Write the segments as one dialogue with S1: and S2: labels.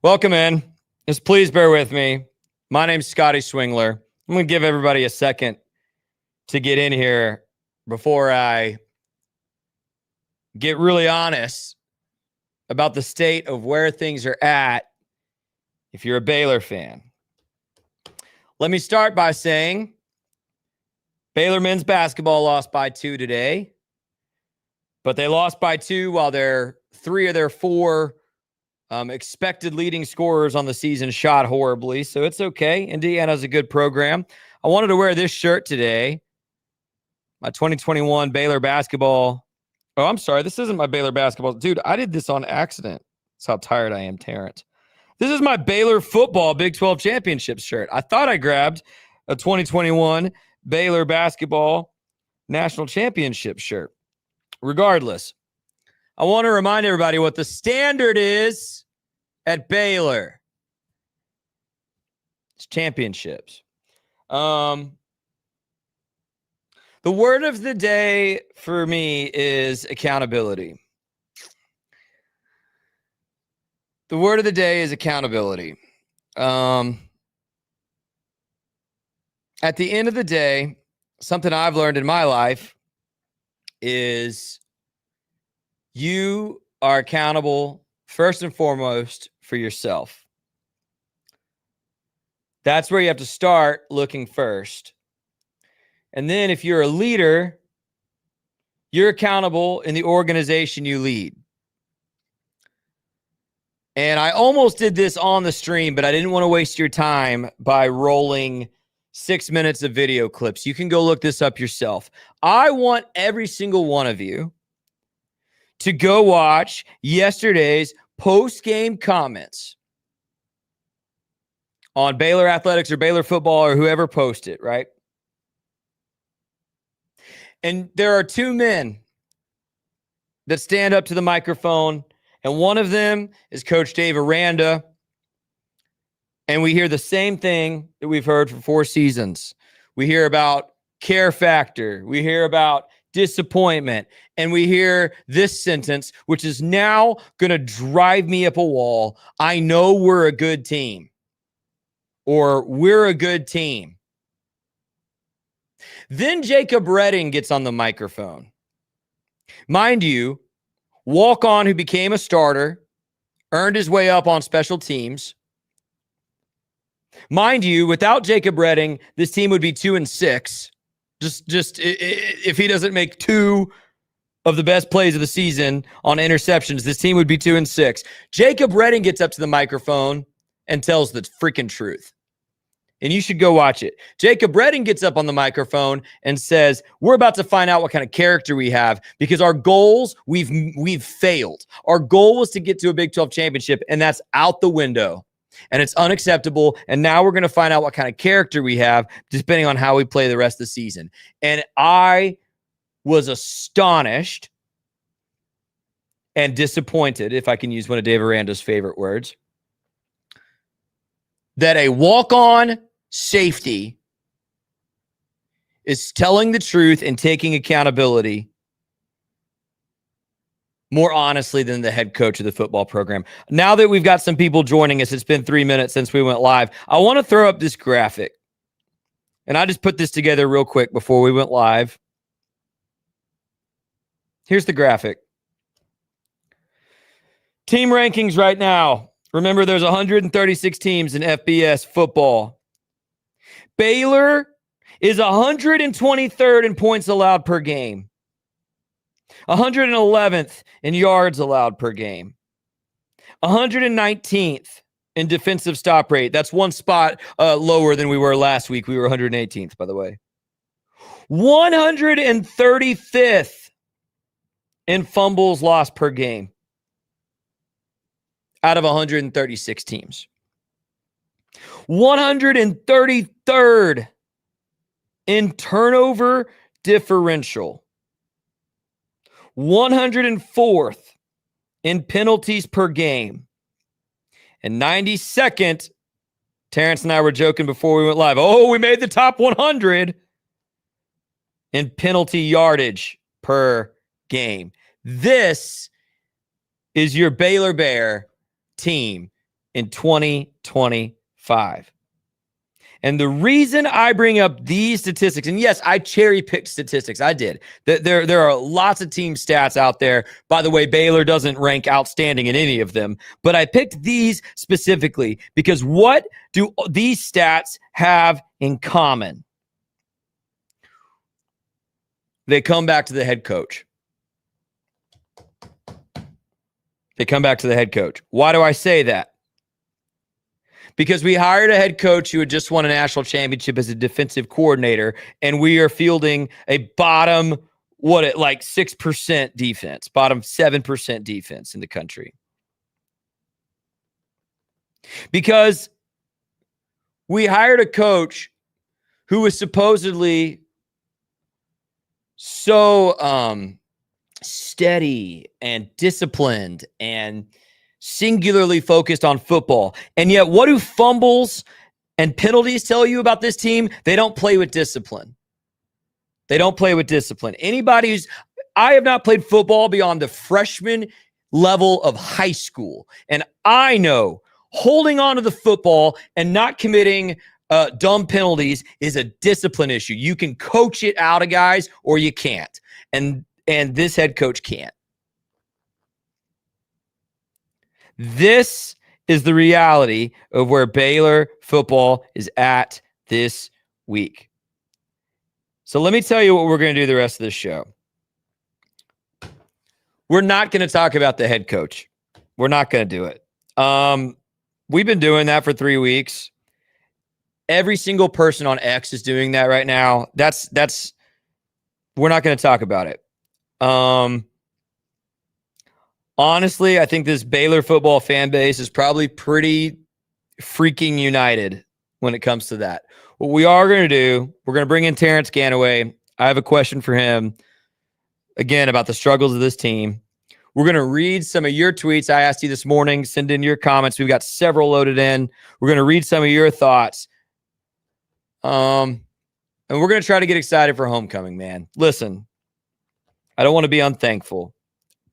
S1: Welcome in. Just please bear with me. My name's Scotty Swingler. I'm going to give everybody a second to get in here before I get really honest about the state of where things are at if you're a Baylor fan. Let me start by saying Baylor men's basketball lost by 2 today, but they lost by 2 while three of their 4 expected leading scorers on the season shot horribly, so it's okay. Indiana's a good program. I wanted to wear this shirt today, my 2021 Baylor basketball. Oh, I'm sorry. This isn't my Baylor basketball. Dude, I did this on accident. That's how tired I am, Terrence. This is my Baylor football Big 12 championship shirt. I thought I grabbed a 2021 Baylor basketball national championship shirt. Regardless, I want to remind everybody what the standard is at Baylor. It's championships. The word of the day for me is accountability. The word of the day is accountability. At the end of the day, something I've learned in my life is you are accountable first and foremost for yourself. That's where you have to start looking first. And then if you're a leader, you're accountable in the organization you lead. And I almost did this on the stream, but I didn't want to waste your time by rolling 6 minutes of video clips. You can go look this up yourself. I want every single one of you to go watch yesterday's post-game comments on Baylor Athletics or Baylor football or whoever posted, right? And there are 2 men that stand up to the microphone, and one of them is Coach Dave Aranda. And we hear the same thing that we've heard for 4 seasons. We hear about care factor. We hear about disappointment. And we hear this sentence, which is now going to drive me up a wall. I know we're a good team. Or we're a good team. Then Jacob Redding gets on the microphone. Mind you, walk-on who became a starter, earned his way up on special teams. Mind you, without Jacob Redding, this team would be 2-6. Just if he doesn't make 2 of the best plays of the season on interceptions, this team would be 2-6. Jacob Redding gets up to the microphone and tells the freaking truth. And you should go watch it. Jacob Redding gets up on the microphone and says, we're about to find out what kind of character we have because our goals, we've failed. Our goal was to get to a Big 12 championship, and that's out the window. And it's unacceptable. And now we're going to find out what kind of character we have depending on how we play the rest of the season. And I was astonished and disappointed, if I can use one of Dave Aranda's favorite words, that a walk-on safety is telling the truth and taking accountability more honestly than the head coach of the football program. Now that we've got some people joining us, it's been 3 minutes since we went live. I want to throw up this graphic. And I just put this together real quick before we went live. Here's the graphic. Team rankings right now. Remember, there's 136 teams in FBS football. Baylor is 123rd in points allowed per game. 111th in yards allowed per game. 119th in defensive stop rate. That's 1 spot lower than we were last week. We were 118th, by the way. 135th in fumbles lost per game out of 136 teams. 133rd in turnover differential. 104th in penalties per game. And 92nd, Terrence and I were joking before we went live. Oh, we made the top 100 in penalty yardage per game. This is your Baylor Bear team in 2025. And the reason I bring up these statistics, and yes, I cherry-picked statistics. I did. There are lots of team stats out there. By the way, Baylor doesn't rank outstanding in any of them. But I picked these specifically because what do these stats have in common? They come back to the head coach. They come back to the head coach. Why do I say that? Because we hired a head coach who had just won a national championship as a defensive coordinator, and we are fielding a bottom, 6% defense, bottom 7% defense in the country. Because we hired a coach who was supposedly so steady and disciplined and singularly focused on football. And yet, what do fumbles and penalties tell you about this team? They don't play with discipline. They don't play with discipline. I have not played football beyond the freshman level of high school. And I know holding on to the football and not committing dumb penalties is a discipline issue. You can coach it out of guys or you can't. And this head coach can't. This is the reality of where Baylor football is at this week. So let me tell you what we're going to do the rest of this show. We're not going to talk about the head coach. We're not going to do it. We've been doing that for 3 weeks. Every single person on X is doing that right now. We're not going to talk about it. Honestly, I think this Baylor football fan base is probably pretty freaking united when it comes to that. What we are going to do, we're going to bring in Terrence Ganaway. I have a question for him, again, about the struggles of this team. We're going to read some of your tweets I asked you this morning. Send in your comments. We've got several loaded in. We're going to read some of your thoughts. And we're going to try to get excited for homecoming, man. Listen, I don't want to be unthankful.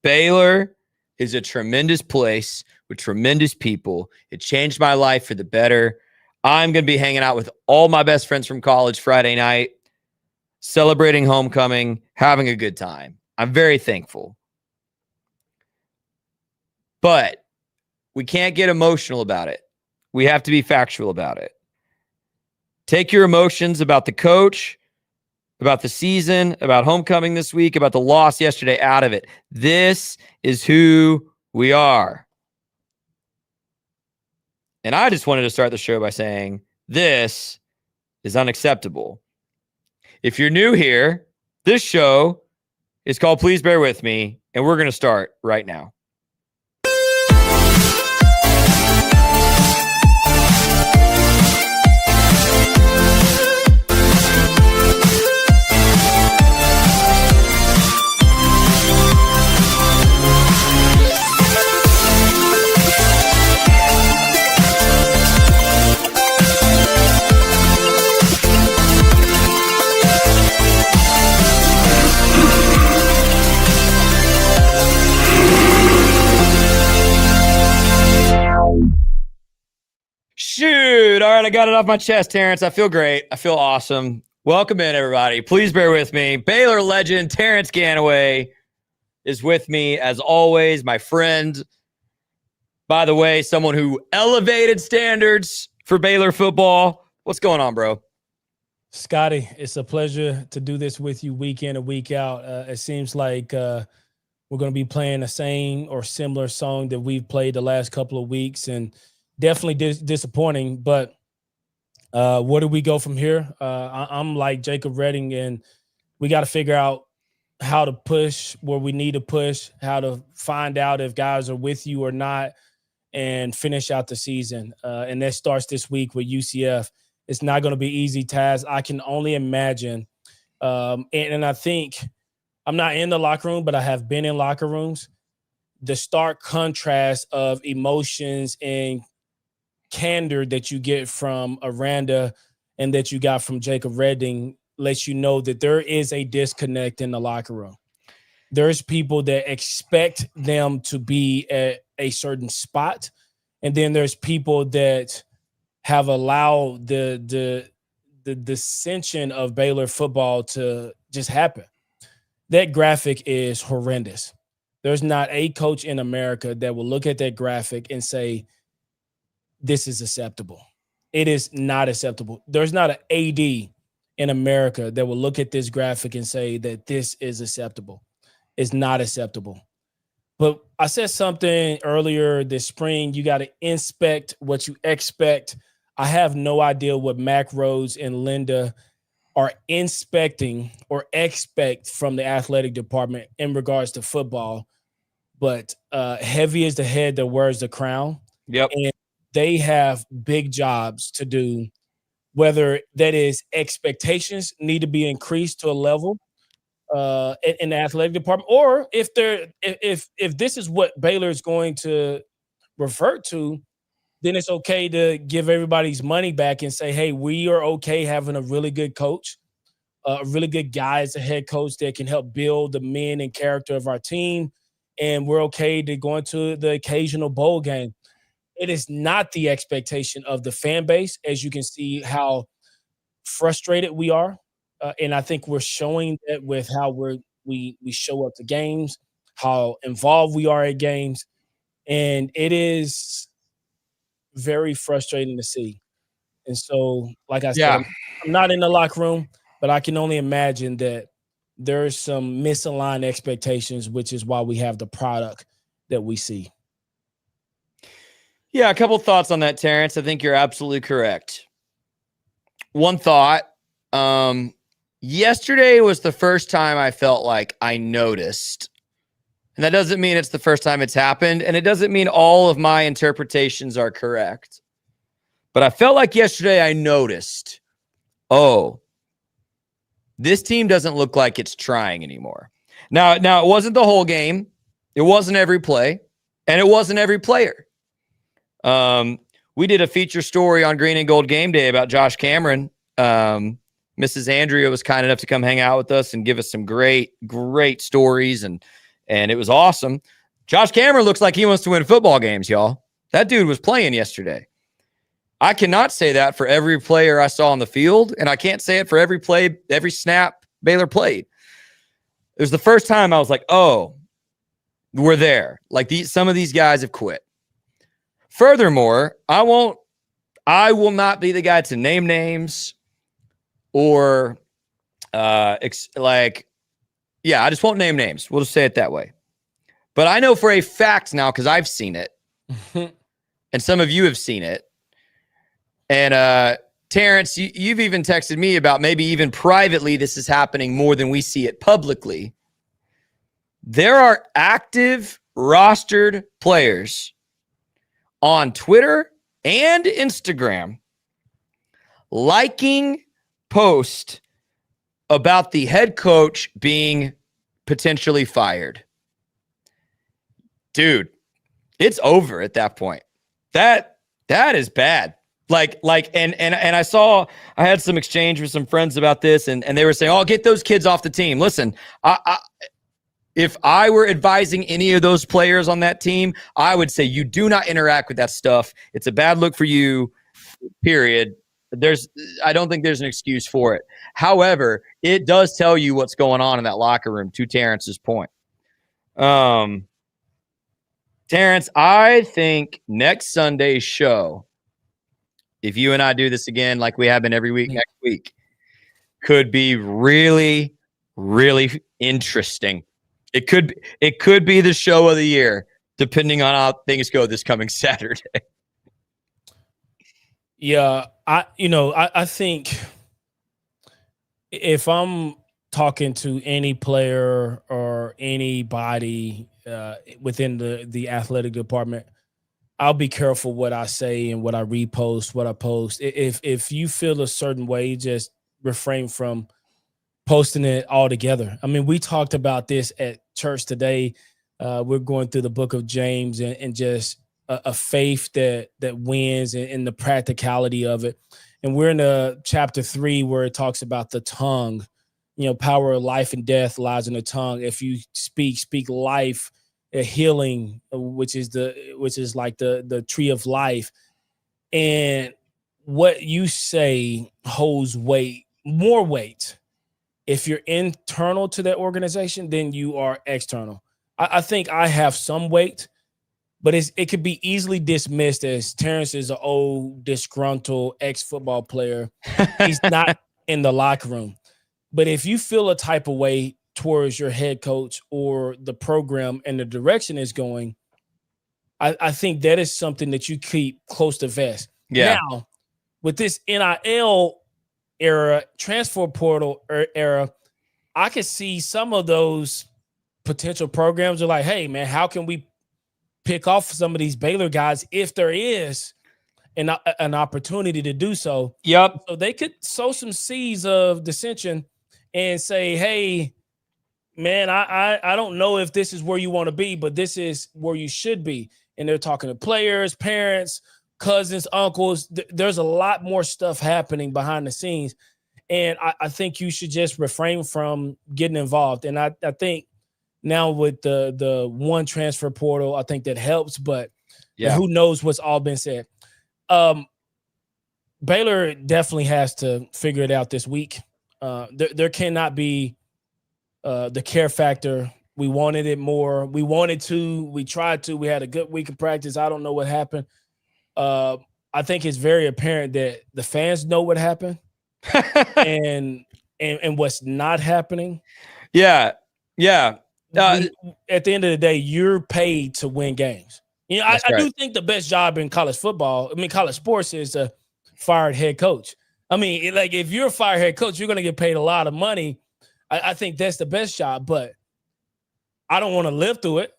S1: Baylor is a tremendous place with tremendous people. It changed my life for the better. I'm going to be hanging out with all my best friends from college Friday night, celebrating homecoming, having a good time. I'm very thankful. But we can't get emotional about it. We have to be factual about it. Take your emotions about the coach, about the season, about homecoming this week, about the loss yesterday out of it. This is who we are. And I just wanted to start the show by saying this is unacceptable. If you're new here, this show is called Please Bear With Me, and we're going to start right now. Shoot. All right, I got it off my chest, Terrence. I feel great. I feel awesome. Welcome in, everybody. Please bear with me. Baylor legend Terrence Ganaway is with me, as always, my friend. By the way, someone who elevated standards for Baylor football. What's going on, bro?
S2: Scotty, it's a pleasure to do this with you week in and week out. It seems like we're going to be playing the same or similar song that we've played the last couple of weeks, and definitely disappointing. But where do we go from here? I'm like Jacob Redding, and we got to figure out how to push where we need to push, how to find out if guys are with you or not, and finish out the season. And that starts this week with UCF. It's not going to be easy, Taz. I can only imagine. And I think I'm not in the locker room, but I have been in locker rooms. The stark contrast of emotions and candor that you get from Aranda and that you got from Jacob Redding lets you know that there is a disconnect in the locker room. There's people that expect them to be at a certain spot, And then there's people that have allowed the dissension of Baylor football to just happen. That graphic is horrendous. There's not a coach in America that will look at that graphic and say, this is acceptable. It is not acceptable. There's not an AD in America that will look at this graphic and say that this is acceptable. It's not acceptable. But I said something earlier this spring. You got to inspect what you expect. I have no idea what Mac Rhodes and Linda are inspecting or expect from the athletic department in regards to football. But heavy is the head that wears the crown.
S1: Yep.
S2: And they have big jobs to do, whether that is expectations need to be increased to a level in the athletic department, or if this is what Baylor is going to revert to, then it's okay to give everybody's money back and say, hey, we are okay having a really good coach, a really good guy as a head coach that can help build the men and character of our team. And we're okay to go into the occasional bowl game. It is not the expectation of the fan base, as you can see how frustrated we are. And I think we're showing that with how we show up to games, how involved we are at games. And it is very frustrating to see. And so, like I said, I'm not in the locker room, but I can only imagine that there's some misaligned expectations, which is why we have the product that we see.
S1: Yeah, a couple thoughts on that, Terrence. I think you're absolutely correct. One thought, yesterday was the first time I felt like I noticed, and that doesn't mean it's the first time it's happened, and it doesn't mean all of my interpretations are correct, but I felt like yesterday I noticed, oh, this team doesn't look like it's trying anymore. Now it wasn't the whole game. It wasn't every play, and it wasn't every player. We did a feature story on Green and Gold Game Day about Josh Cameron. Mrs. Andrea was kind enough to come hang out with us and give us some great stories, and it was awesome. Josh Cameron looks like he wants to win football games, y'all. That dude was playing yesterday. I cannot say that for every player I saw on the field, and I can't say it for every play, every snap Baylor played. It was the first time I was like, oh, we're there. Like some of these guys have quit. Furthermore, I will not be the guy to name names or I just won't name names. We'll just say it that way. But I know for a fact now, because I've seen it, and some of you have seen it. And Terrence, you've even texted me about maybe even privately this is happening more than we see it publicly. There are active rostered players on Twitter and Instagram liking posts about the head coach being potentially fired. Dude, it's over at that point. That is bad. And I had some exchange with some friends about this, and they were saying, oh, get those kids off the team. Listen, if I were advising any of those players on that team, I would say you do not interact with that stuff. It's a bad look for you, period. I don't think there's an excuse for it. However, it does tell you what's going on in that locker room, to Terrence's point. Terrence, I think next Sunday's show, if you and I do this again like we have been every week next week, could be really, really interesting. It could be the show of the year, depending on how things go this coming Saturday.
S2: Yeah, I think if I'm talking to any player or anybody within the athletic department, I'll be careful what I say and what I repost, what I post. If you feel a certain way, just refrain from posting it all together. I mean, we talked about this at church today. We're going through the book of James and just a faith that wins and the practicality of it. And we're in chapter 3 where it talks about the tongue. Power of life and death lies in the tongue. If you speak life, a healing, which is like the tree of life. And what you say holds more weight if you're internal to that organization than you are external. I think I have some weight, but it could be easily dismissed as Terrence is an old, disgruntled ex-football player. He's not in the locker room. But if you feel a type of way towards your head coach or the program and the direction is going, I think that is something that you keep close to vest.
S1: Yeah.
S2: Now, with this NIL era, transfer portal era, I could see some of those potential programs are like, hey, man, how can we pick off some of these Baylor guys if there is an opportunity to do so?
S1: Yep.
S2: So they could sow some seeds of dissension and say, hey, man, I don't know if this is where you want to be, but this is where you should be. And they're talking to players, parents, cousins, uncles. There's a lot more stuff happening behind the scenes. And I think you should just refrain from getting involved. And I think now with the one transfer portal, I think that helps, but who knows what's all been said. Baylor definitely has to figure it out this week. There cannot be the care factor. We wanted it more. We wanted to. We tried to. We had a good week of practice. I don't know what happened. I think it's very apparent that the fans know what happened and what's not happening.
S1: Yeah.
S2: At the end of the day, you're paid to win games. You know, I do think the best job in college sports is a fired head coach. I mean, like if you're a fired head coach, you're going to get paid a lot of money. I think that's the best job, but I don't want to live through it.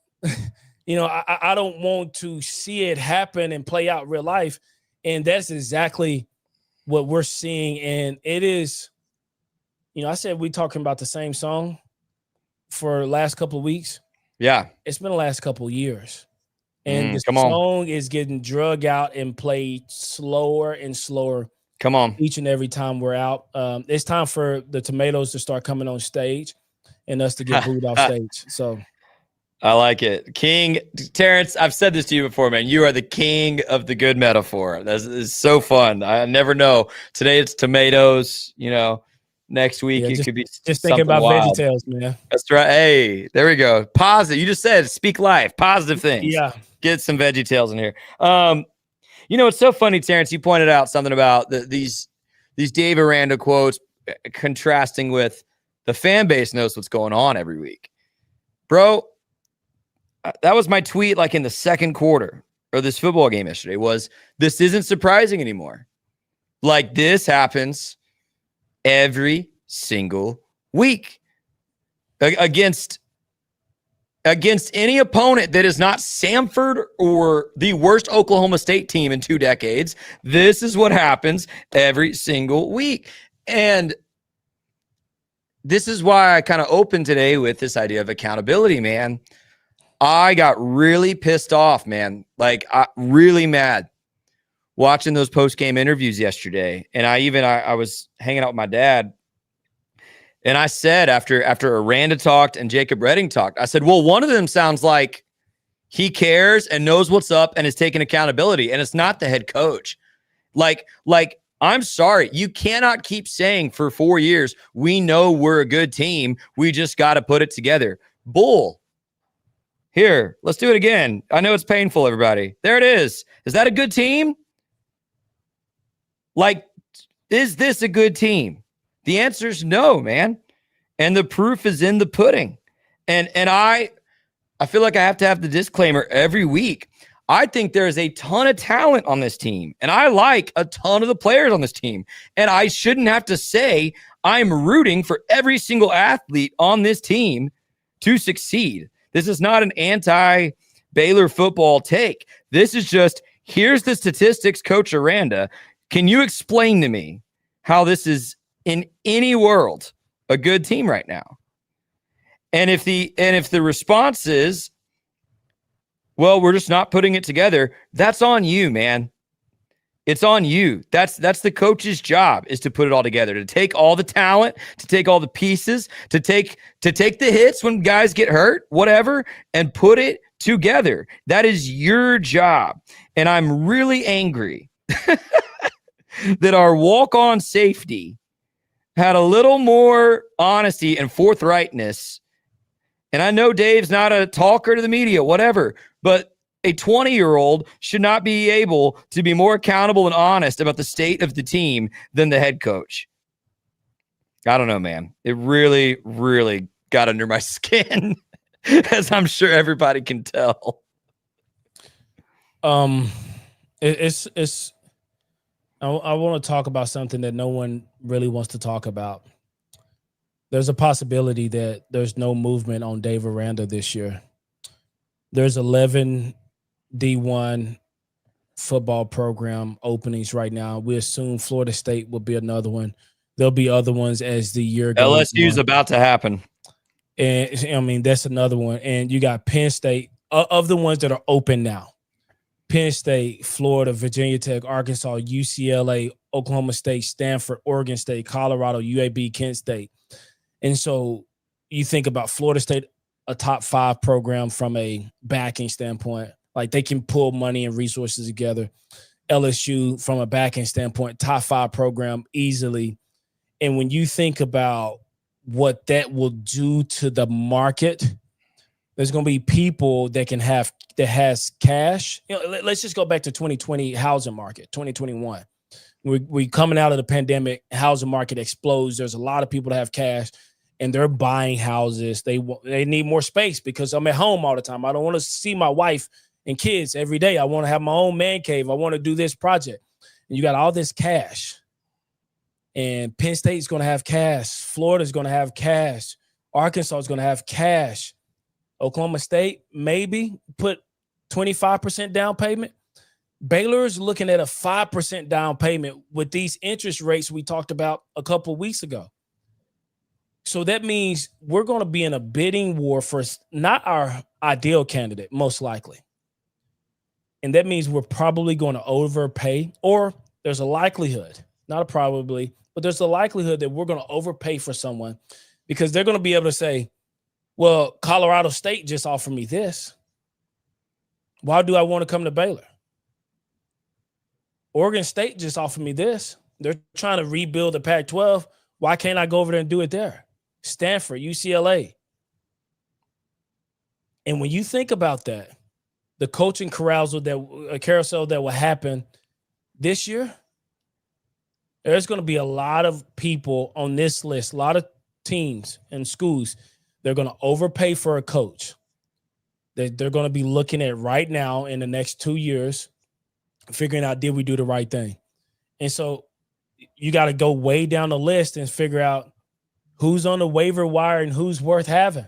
S2: You know, I don't want to see it happen and play out real life. And that's exactly what we're seeing. And it is, you know, I said we talking about the same song for the last couple of weeks.
S1: Yeah.
S2: It's been the last couple of years. And the
S1: song
S2: on. Is getting drug out and played slower and slower.
S1: Come on.
S2: Each and every time we're out. It's time for the tomatoes to start coming on stage and us to get booed off stage. So
S1: I like it. King Terrence, I've said this to you before, man. You are the king of the good metaphor. This is so fun. I never know. Today it's tomatoes, you know. Next week it could be
S2: just thinking about VeggieTales, man.
S1: That's right. Hey, there we go. Positive. You just said speak life. Positive things.
S2: Yeah.
S1: Get some VeggieTales in here. You know, it's so funny, Terrence. You pointed out something about these Dave Aranda quotes contrasting with the fan base knows what's going on every week. Bro, that was my tweet like in the second quarter of this football game yesterday was this isn't surprising anymore. Like this happens every single week against any opponent that is not Samford or the worst Oklahoma State team in 2 decades. This is what happens every single week. And this is why I kind of opened today with this idea of accountability, man. I got really pissed off, man. Like, really mad watching those post-game interviews yesterday. And I was hanging out with my dad. And I said, after Aranda talked and Jacob Redding talked, I said, well, one of them sounds like he cares and knows what's up and is taking accountability. And it's not the head coach. Like, I'm sorry. You cannot keep saying for 4 years, we know we're a good team. We just got to put it together. Bull. Here, let's do it again. I know it's painful, everybody. There it is. Is that a good team? Like, is this a good team? The answer is no, man. And the proof is in the pudding. And I feel like I have to have the disclaimer every week. I think there is a ton of talent on this team. And I like a ton of the players on this team. And I shouldn't have to say I'm rooting for every single athlete on this team to succeed. This is not an anti-Baylor football take. This is just, here's the statistics, Coach Aranda. Can you explain to me how this is in any world a good team right now? And if the response is, well, we're just not putting it together, that's on you, man. It's on you. That's the coach's job, is to put it all together, to take all the talent, to take all the pieces, to take the hits when guys get hurt, whatever, and put it together. That is your job. And I'm really angry that our walk-on safety had a little more honesty and forthrightness. And I know Dave's not a talker to the media, whatever, but a 20-year-old should not be able to be more accountable and honest about the state of the team than the head coach. I don't know, man. It really, really got under my skin, as I'm sure everybody can tell.
S2: It's I want to talk about something that no one really wants to talk about. There's a possibility that there's no movement on Dave Aranda this year. There's 11 D1 football program openings right now. We assume Florida State will be another one. There'll be other ones as the year goes on.
S1: LSU's about to happen.
S2: And I mean, that's another one. And you got Penn State, of the ones that are open now. Penn State, Florida, Virginia Tech, Arkansas, UCLA, Oklahoma State, Stanford, Oregon State, Colorado, UAB, Kent State. And so you think about Florida State, a top 5 program from a backing standpoint. Like they can pull money and resources together. LSU, from a backing standpoint, top 5 program easily. And when you think about what that will do to the market, there's going to be people that has cash. Let's just go back to 2020 housing market, 2021. We coming out of the pandemic, housing market explodes. There's a lot of people that have cash, and they're buying houses. They need more space because I'm at home all the time. I don't want to see my wife and kids every day. I want to have my own man cave. I want to do this project. And you got all this cash. And Penn State's going to have cash. Florida's going to have cash. Arkansas is going to have cash. Oklahoma State, maybe put 25% down payment. Baylor is looking at a 5% down payment with these interest rates we talked about a couple of weeks ago. So that means we're going to be in a bidding war for not our ideal candidate, most likely. And that means we're probably going to overpay, or there's a likelihood, not a probably, but there's a likelihood that we're going to overpay for someone because they're going to be able to say, well, Colorado State just offered me this. Why do I want to come to Baylor? Oregon State just offered me this. They're trying to rebuild the Pac-12. Why can't I go over there and do it there? Stanford, UCLA. And when you think about that, the coaching carousel that will happen this year, there's going to be a lot of people on this list, a lot of teams and schools. They're going to overpay for a coach. They're going to be looking at right now in the next 2 years, figuring out, did we do the right thing? And so you got to go way down the list and figure out who's on the waiver wire and who's worth having.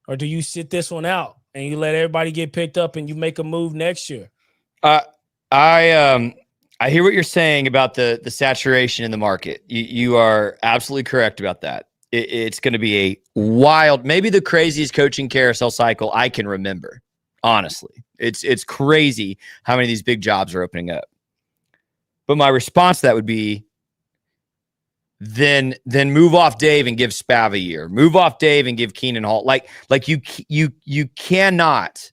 S2: Or do you sit this one out and you let everybody get picked up and you make a move next year?
S1: I hear what you're saying about the saturation in the market. You are absolutely correct about that. It's going to be a wild, maybe the craziest coaching carousel cycle I can remember. Honestly, it's crazy how many of these big jobs are opening up. But my response to that would be, then move off Dave and give Spav a year. Move off Dave and give Keenan Hall. Like you cannot.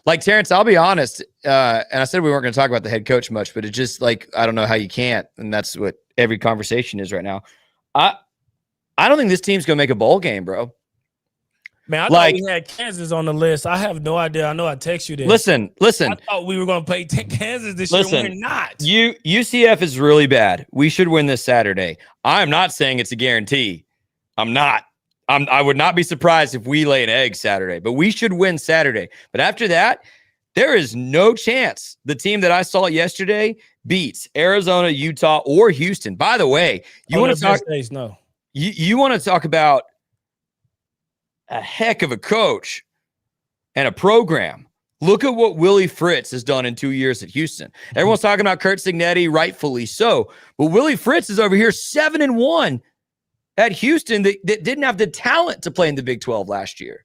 S1: Like Terrence, I'll be honest, and I said we weren't going to talk about the head coach much, but it's just like, I don't know how you can't, and that's what every conversation is right now. I don't think this team's going to make a bowl game, bro.
S2: Man, I thought we had Kansas on the list. I have no idea. I know I text you this.
S1: Listen.
S2: I thought we were going to play Kansas this year. We're not.
S1: UCF is really bad. We should win this Saturday. I'm not saying it's a guarantee. I'm not. I would not be surprised if we lay an egg Saturday, but we should win Saturday. But after that, there is no chance the team that I saw yesterday beats Arizona, Utah, or Houston. By the way, you want to talk?
S2: No.
S1: You want to talk about a heck of a coach and a program. Look at what Willie Fritz has done in 2 years at Houston. Everyone's talking about Kurt Cignetti, rightfully so, but Willie Fritz is over here 7-1 at Houston that didn't have the talent to play in the Big 12 last year.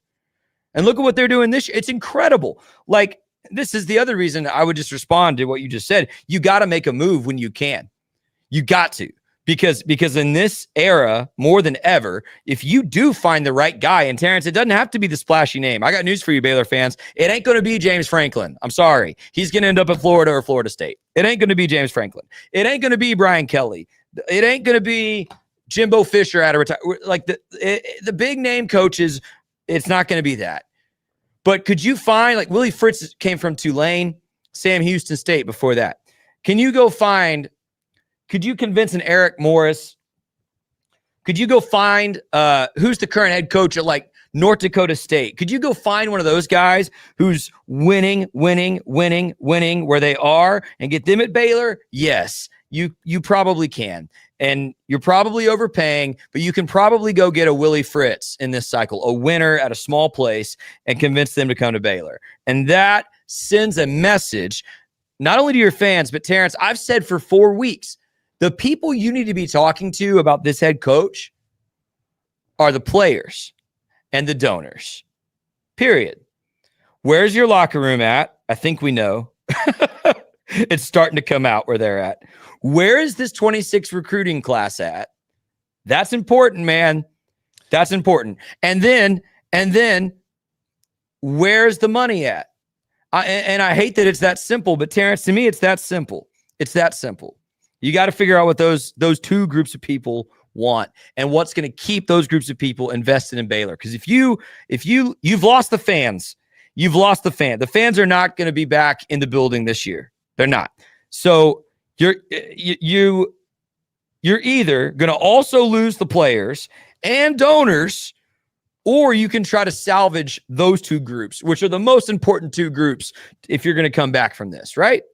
S1: And look at what they're doing this year. It's incredible. Like, this is the other reason I would just respond to what you just said. You got to make a move when you can. You got to. Because in this era, more than ever, if you do find the right guy, and Terrence, it doesn't have to be the splashy name. I got news for you, Baylor fans. It ain't going to be James Franklin. I'm sorry. He's going to end up at Florida or Florida State. It ain't going to be James Franklin. It ain't going to be Brian Kelly. It ain't going to be Jimbo Fisher out of retirement. Like the big name coaches, it's not going to be that. But could you find, like Willie Fritz came from Tulane, Sam Houston State before that. Could you convince an Eric Morris? Could you go find who's the current head coach at like North Dakota State? Could you go find one of those guys who's winning where they are and get them at Baylor? Yes, you probably can. And you're probably overpaying, but you can probably go get a Willie Fritz in this cycle, a winner at a small place, and convince them to come to Baylor. And that sends a message not only to your fans, but Terrence, I've said for 4 weeks, the people you need to be talking to about this head coach are the players and the donors. Period. Where's your locker room at? I think we know. It's starting to come out where they're at. Where is this 26 recruiting class at? That's important, man. That's important. And then where's the money at? I hate that it's that simple, but Terrence, to me, it's that simple. It's that simple. You got to figure out what those two groups of people want and what's going to keep those groups of people invested in Baylor. Because if you've lost the fans, you've lost the fan. The fans are not going to be back in the building this year. They're not. So you're either going to also lose the players and donors, or you can try to salvage those two groups, which are the most important two groups if you're going to come back from this, right?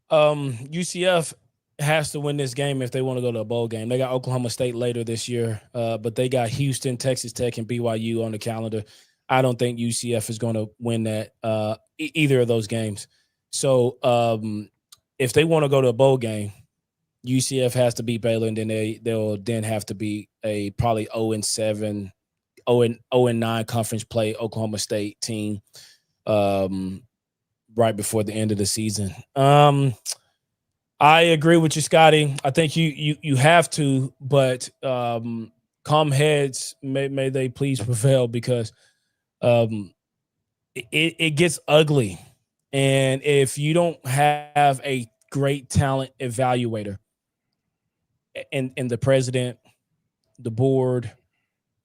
S2: UCF has to win this game if they want to go to a bowl game. They got Oklahoma State later this year, but they got Houston, Texas Tech, and BYU on the calendar. I don't think UCF is going to win that either of those games. So if they want to go to a bowl game, UCF has to beat Baylor, and then they'll have to be a probably 0-7, 0-9 conference play Oklahoma State team right before the end of the season. I agree with you, Scotty. I think you have to, but calm heads, may they please prevail, because it gets ugly. And if you don't have a great talent evaluator and the president, the board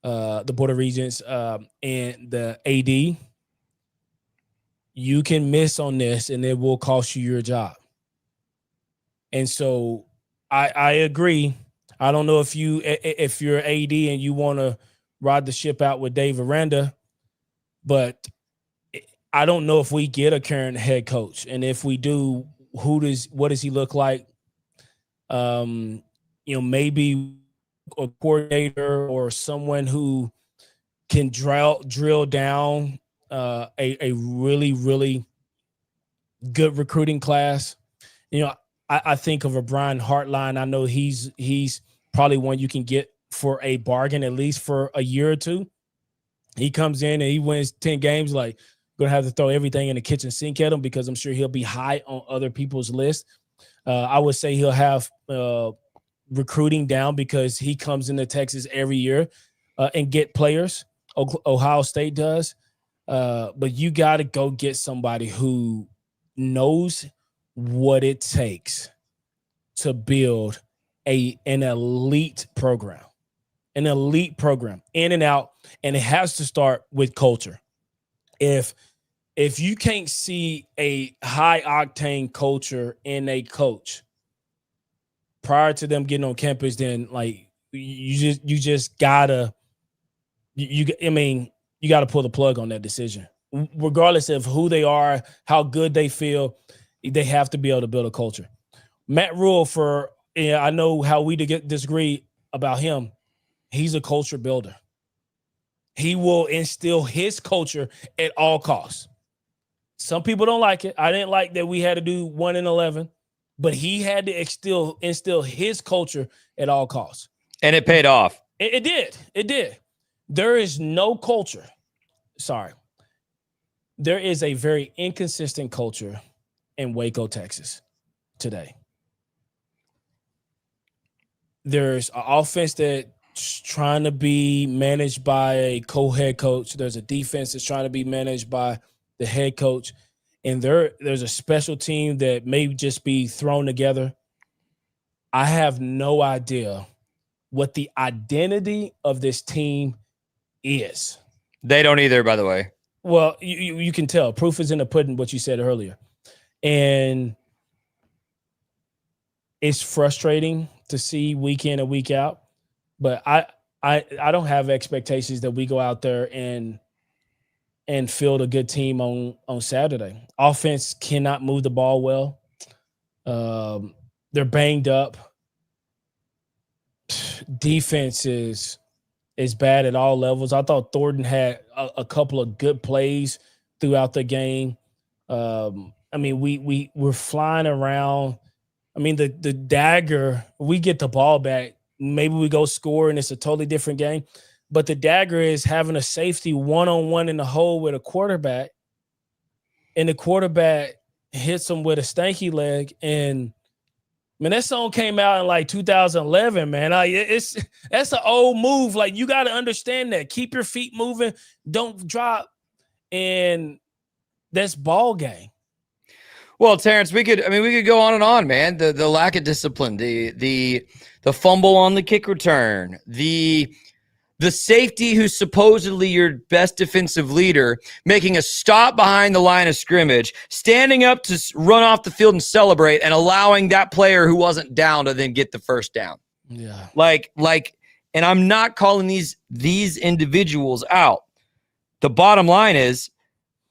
S2: of regents, and the AD, you can miss on this and it will cost you your job. And so I agree. I don't know if you're AD and you want to ride the ship out with Dave Aranda, but I don't know if we get a current head coach. And if we do, what does he look like? Maybe a coordinator or someone who can drill down a really, really good recruiting class. I think of a Brian Hartline. I know he's probably one you can get for a bargain, at least for a year or two. He comes in and he wins 10 games, like, going to have to throw everything in the kitchen sink at him, because I'm sure he'll be high on other people's list. I would say he'll have recruiting down because he comes into Texas every year and get players. Ohio State does. But you got to go get somebody who knows what it takes to build an elite program, in and out. And it has to start with culture. If you can't see a high octane culture in a coach prior to them getting on campus, then like you just gotta pull the plug on that decision. Regardless of who they are, how good they feel, they have to be able to build a culture. Matt Rule, I know how we disagree about him. He's a culture builder. He will instill his culture at all costs. Some people don't like it. I didn't like that we had to do 1-11, but he had to instill his culture at all costs.
S1: And it paid off.
S2: It did. It did. There is no culture. Sorry. There is a very inconsistent culture in Waco, Texas today. there's an offense that's trying to be managed by a co-head coach. There's a defense that's trying to be managed by the head coach. And there's a special team that may just be thrown together. I have no idea what the identity of this team is.
S1: They don't either, by the way.
S2: Well, you can tell. Proof is in the pudding, what you said earlier. And it's frustrating to see week in and week out. But I don't have expectations that we go out there and field a good team on Saturday. Offense cannot move the ball well. They're banged up. Defense is bad at all levels. I thought Thornton had a couple of good plays throughout the game. I mean, we're flying around. I mean, the dagger, we get the ball back. Maybe we go score and it's a totally different game. But the dagger is having a safety one-on-one in the hole with a quarterback, and the quarterback hits him with a stanky leg. And man, that song came out in like 2011, man. That's an old move. Like, you got to understand that. Keep your feet moving. Don't drop. And that's ball game.
S1: Well, Terrence, we could go on and on, man. The lack of discipline, the fumble on the kick return, the safety who's supposedly your best defensive leader making a stop behind the line of scrimmage, standing up to run off the field and celebrate, and allowing that player who wasn't down to then get the first down.
S2: Yeah.
S1: Like, and I'm not calling these individuals out. The bottom line is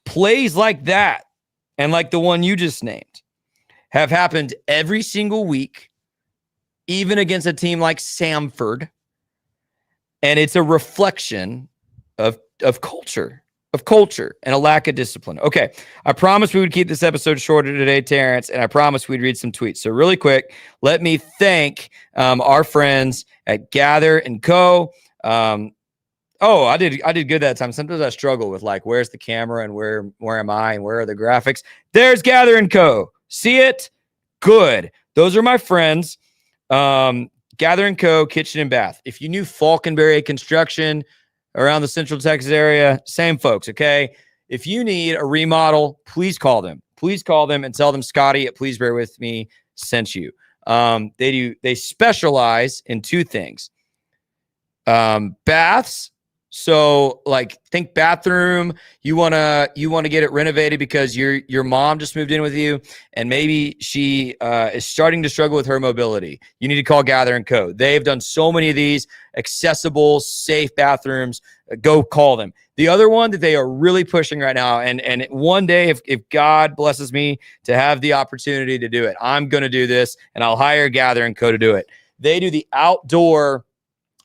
S1: plays like that, and like the one you just named, have happened every single week, even against a team like Samford. And it's a reflection of culture, and a lack of discipline. Okay, I promised we would keep this episode shorter today, Terrence, and I promised we'd read some tweets. So really quick, let me thank our friends at Gather & Co. I did good that time. Sometimes I struggle with, like, where's the camera and where am I and where are the graphics? There's Gather & Co. See it? Good. Those are my friends. Gather & Co. Kitchen and Bath. If you knew Falconberry Construction around the Central Texas area, same folks, okay? If you need a remodel, please call them. Please call them and tell them Scotty at Please Bear With Me sent you. They specialize in two things. Baths. So, like, think bathroom. You wanna get it renovated because your mom just moved in with you, and maybe she is starting to struggle with her mobility. You need to call Gather & Co. They've done so many of these accessible, safe bathrooms. Go call them. The other one that they are really pushing right now, and one day, if God blesses me to have the opportunity to do it, I'm gonna do this, and I'll hire Gather & Co. to do it. They do the outdoor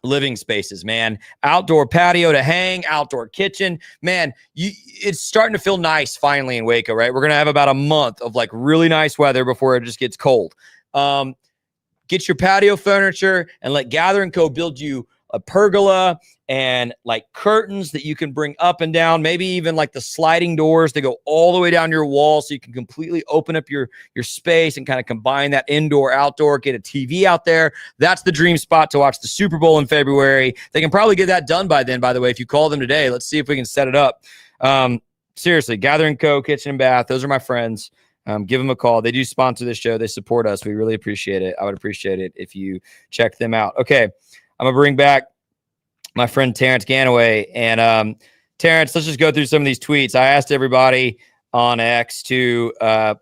S1: living spaces, man. Outdoor patio to hang, outdoor kitchen. Man, it's starting to feel nice finally in Waco, right? We're going to have about a month of like really nice weather before it just gets cold. Get your patio furniture and let Gather & Co. build you a pergola and like curtains that you can bring up and down, maybe even like the sliding doors that go all the way down your wall so you can completely open up your space and kind of combine that indoor, outdoor, get a TV out there. That's the dream spot to watch the Super Bowl in February. They can probably get that done by then, by the way. If you call them today, let's see if we can set it up. Seriously, Gather & Co. Kitchen and Bath. Those are my friends. Give them a call. They do sponsor this show. They support us. We really appreciate it. I would appreciate it if you check them out. Okay, I'm going to bring back my friend Terrence Ganaway. And Terrence, let's just go through some of these tweets. I asked everybody on X to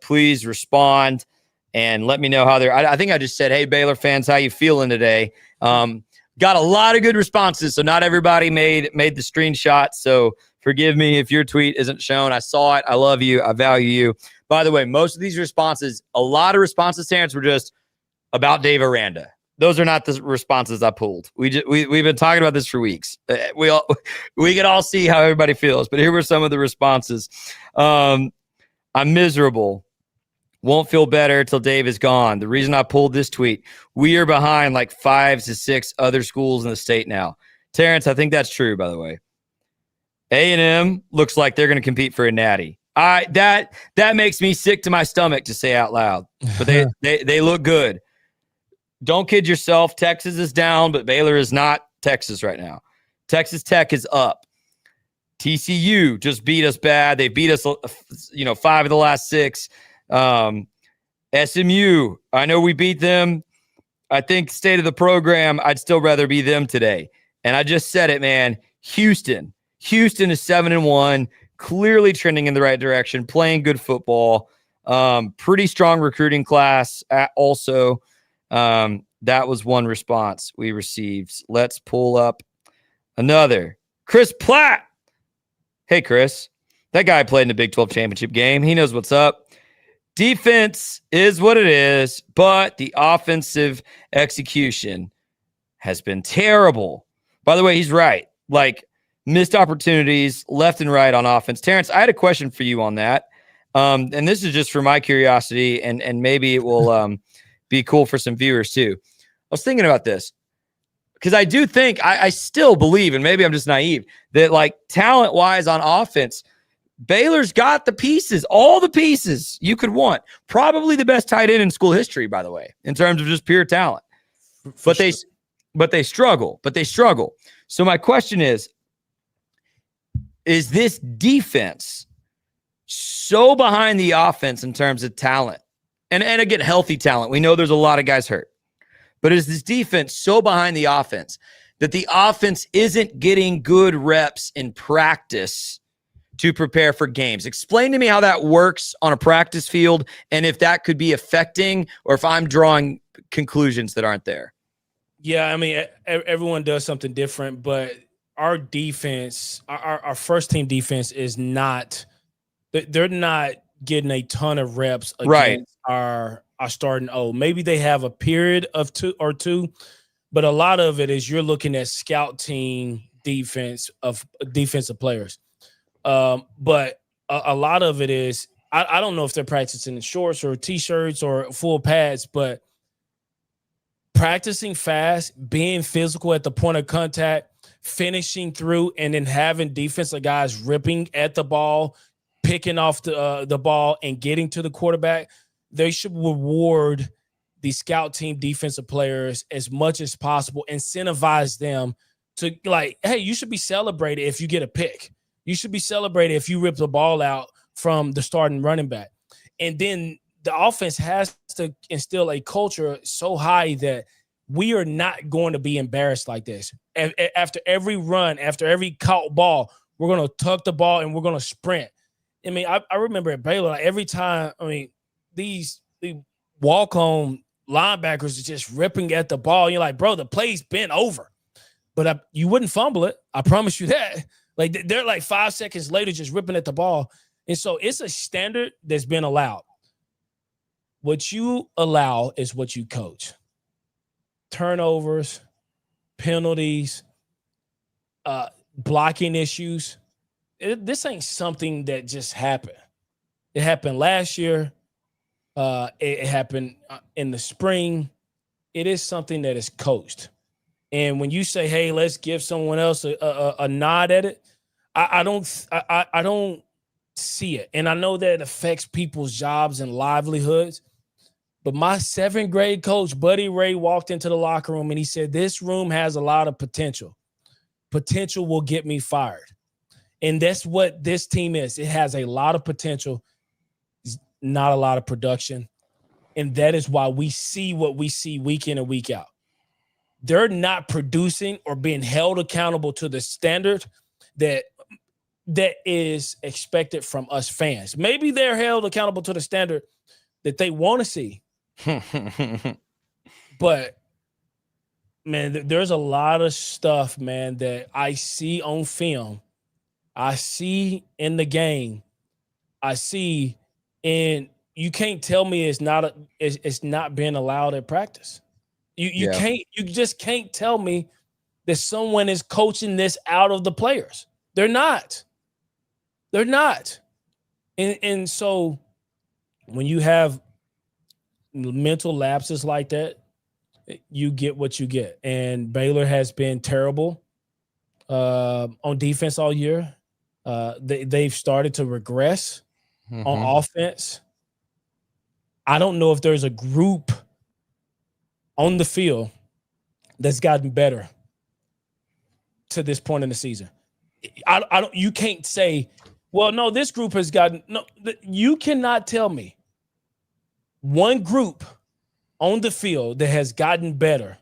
S1: please respond and let me know how they're. I think I just said, hey, Baylor fans, how you feeling today? Got a lot of good responses, so not everybody made the screenshot. So forgive me if your tweet isn't shown. I saw it. I love you. I value you. By the way, most of these responses, a lot of responses, Terrence, were just about Dave Aranda. Those are not the responses I pulled. We've been talking about this for weeks. We can all see how everybody feels, but here were some of the responses. I'm miserable. Won't feel better till Dave is gone. The reason I pulled this tweet, we are behind like 5 to 6 other schools in the state now. Terrence, I think that's true, by the way. A&M looks like they're going to compete for a natty. That makes me sick to my stomach to say out loud, but they look good. don't kid yourself. Texas is down, but Baylor is not Texas right now. Texas Tech is up. TCU just beat us bad. They beat us, 5 of the last 6. SMU, I know we beat them. I think state of the program, I'd still rather be them today. And I just said it, man. Houston is 7-1, clearly trending in the right direction, playing good football. Pretty strong recruiting class also. That was one response we received. Let's pull up another. Chris Platt. Hey, Chris. That guy played in the Big 12 championship game. He knows what's up. Defense is what it is, but the offensive execution has been terrible. By the way, he's right. Like, missed opportunities left and right on offense. Terrence, I had a question for you on that. And this is just for my curiosity, and maybe it will be cool for some viewers too. I was thinking about this because I do think, I still believe, and maybe I'm just naive, that like talent-wise on offense, Baylor's got the pieces, all the pieces you could want. Probably the best tight end in school history, by the way, in terms of just pure talent. But they struggle. So my question is this defense so behind the offense in terms of talent? And again, healthy talent. We know there's a lot of guys hurt. But is this defense so behind the offense that the offense isn't getting good reps in practice to prepare for games? Explain to me how that works on a practice field and if that could be affecting or if I'm drawing conclusions that aren't there.
S2: Yeah, I mean, everyone does something different, but our defense, our first team defense is not – they're not getting a ton of reps against our starting O. Maybe they have a period of two, but a lot of it is you're looking at scout team defense of defensive players. But a lot of it is I don't know if they're practicing in shorts or T-shirts or full pads, but practicing fast, being physical at the point of contact, finishing through, and then having defensive guys ripping at the ball, picking off the ball, and getting to the quarterback. They should reward the scout team defensive players as much as possible, incentivize them to, like, hey, you should be celebrated if you get a pick. You should be celebrated if you rip the ball out from the starting running back. And then the offense has to instill a culture so high that we are not going to be embarrassed like this. After every run, after every caught ball, we're going to tuck the ball and we're going to sprint. I mean, I remember at Baylor, like every time, I mean, the walk-on linebackers are just ripping at the ball. You're like, bro, the play's been over. But you wouldn't fumble it. I promise you that. Like, they're like 5 seconds later just ripping at the ball. And so it's a standard that's been allowed. What you allow is what you coach. Turnovers, penalties, blocking issues. This ain't something that just happened. It happened last year. It happened in the spring. It is something that is coached. And when you say, hey, let's give someone else a nod at it, I don't see it. And I know that it affects people's jobs and livelihoods. But my 7th grade coach, Buddy Ray, walked into the locker room and he said, this room has a lot of potential. Potential will get me fired. And that's what this team is. It has a lot of potential, not a lot of production. And that is why we see what we see week in and week out. They're not producing or being held accountable to the standard that is expected from us fans. Maybe they're held accountable to the standard that they want to see. But, man, there's a lot of stuff, man, that I see on film. I see in the game. I see, and you can't tell me it's not being allowed at practice. You just can't tell me that someone is coaching this out of the players. They're not. And so when you have mental lapses like that, you get what you get. And Baylor has been terrible on defense all year. They've started to regress on offense. I don't know if there's a group on the field that's gotten better to this point in the season? I don't. You can't say, well, no, this group has gotten. No, you cannot tell me one group on the field that has gotten better.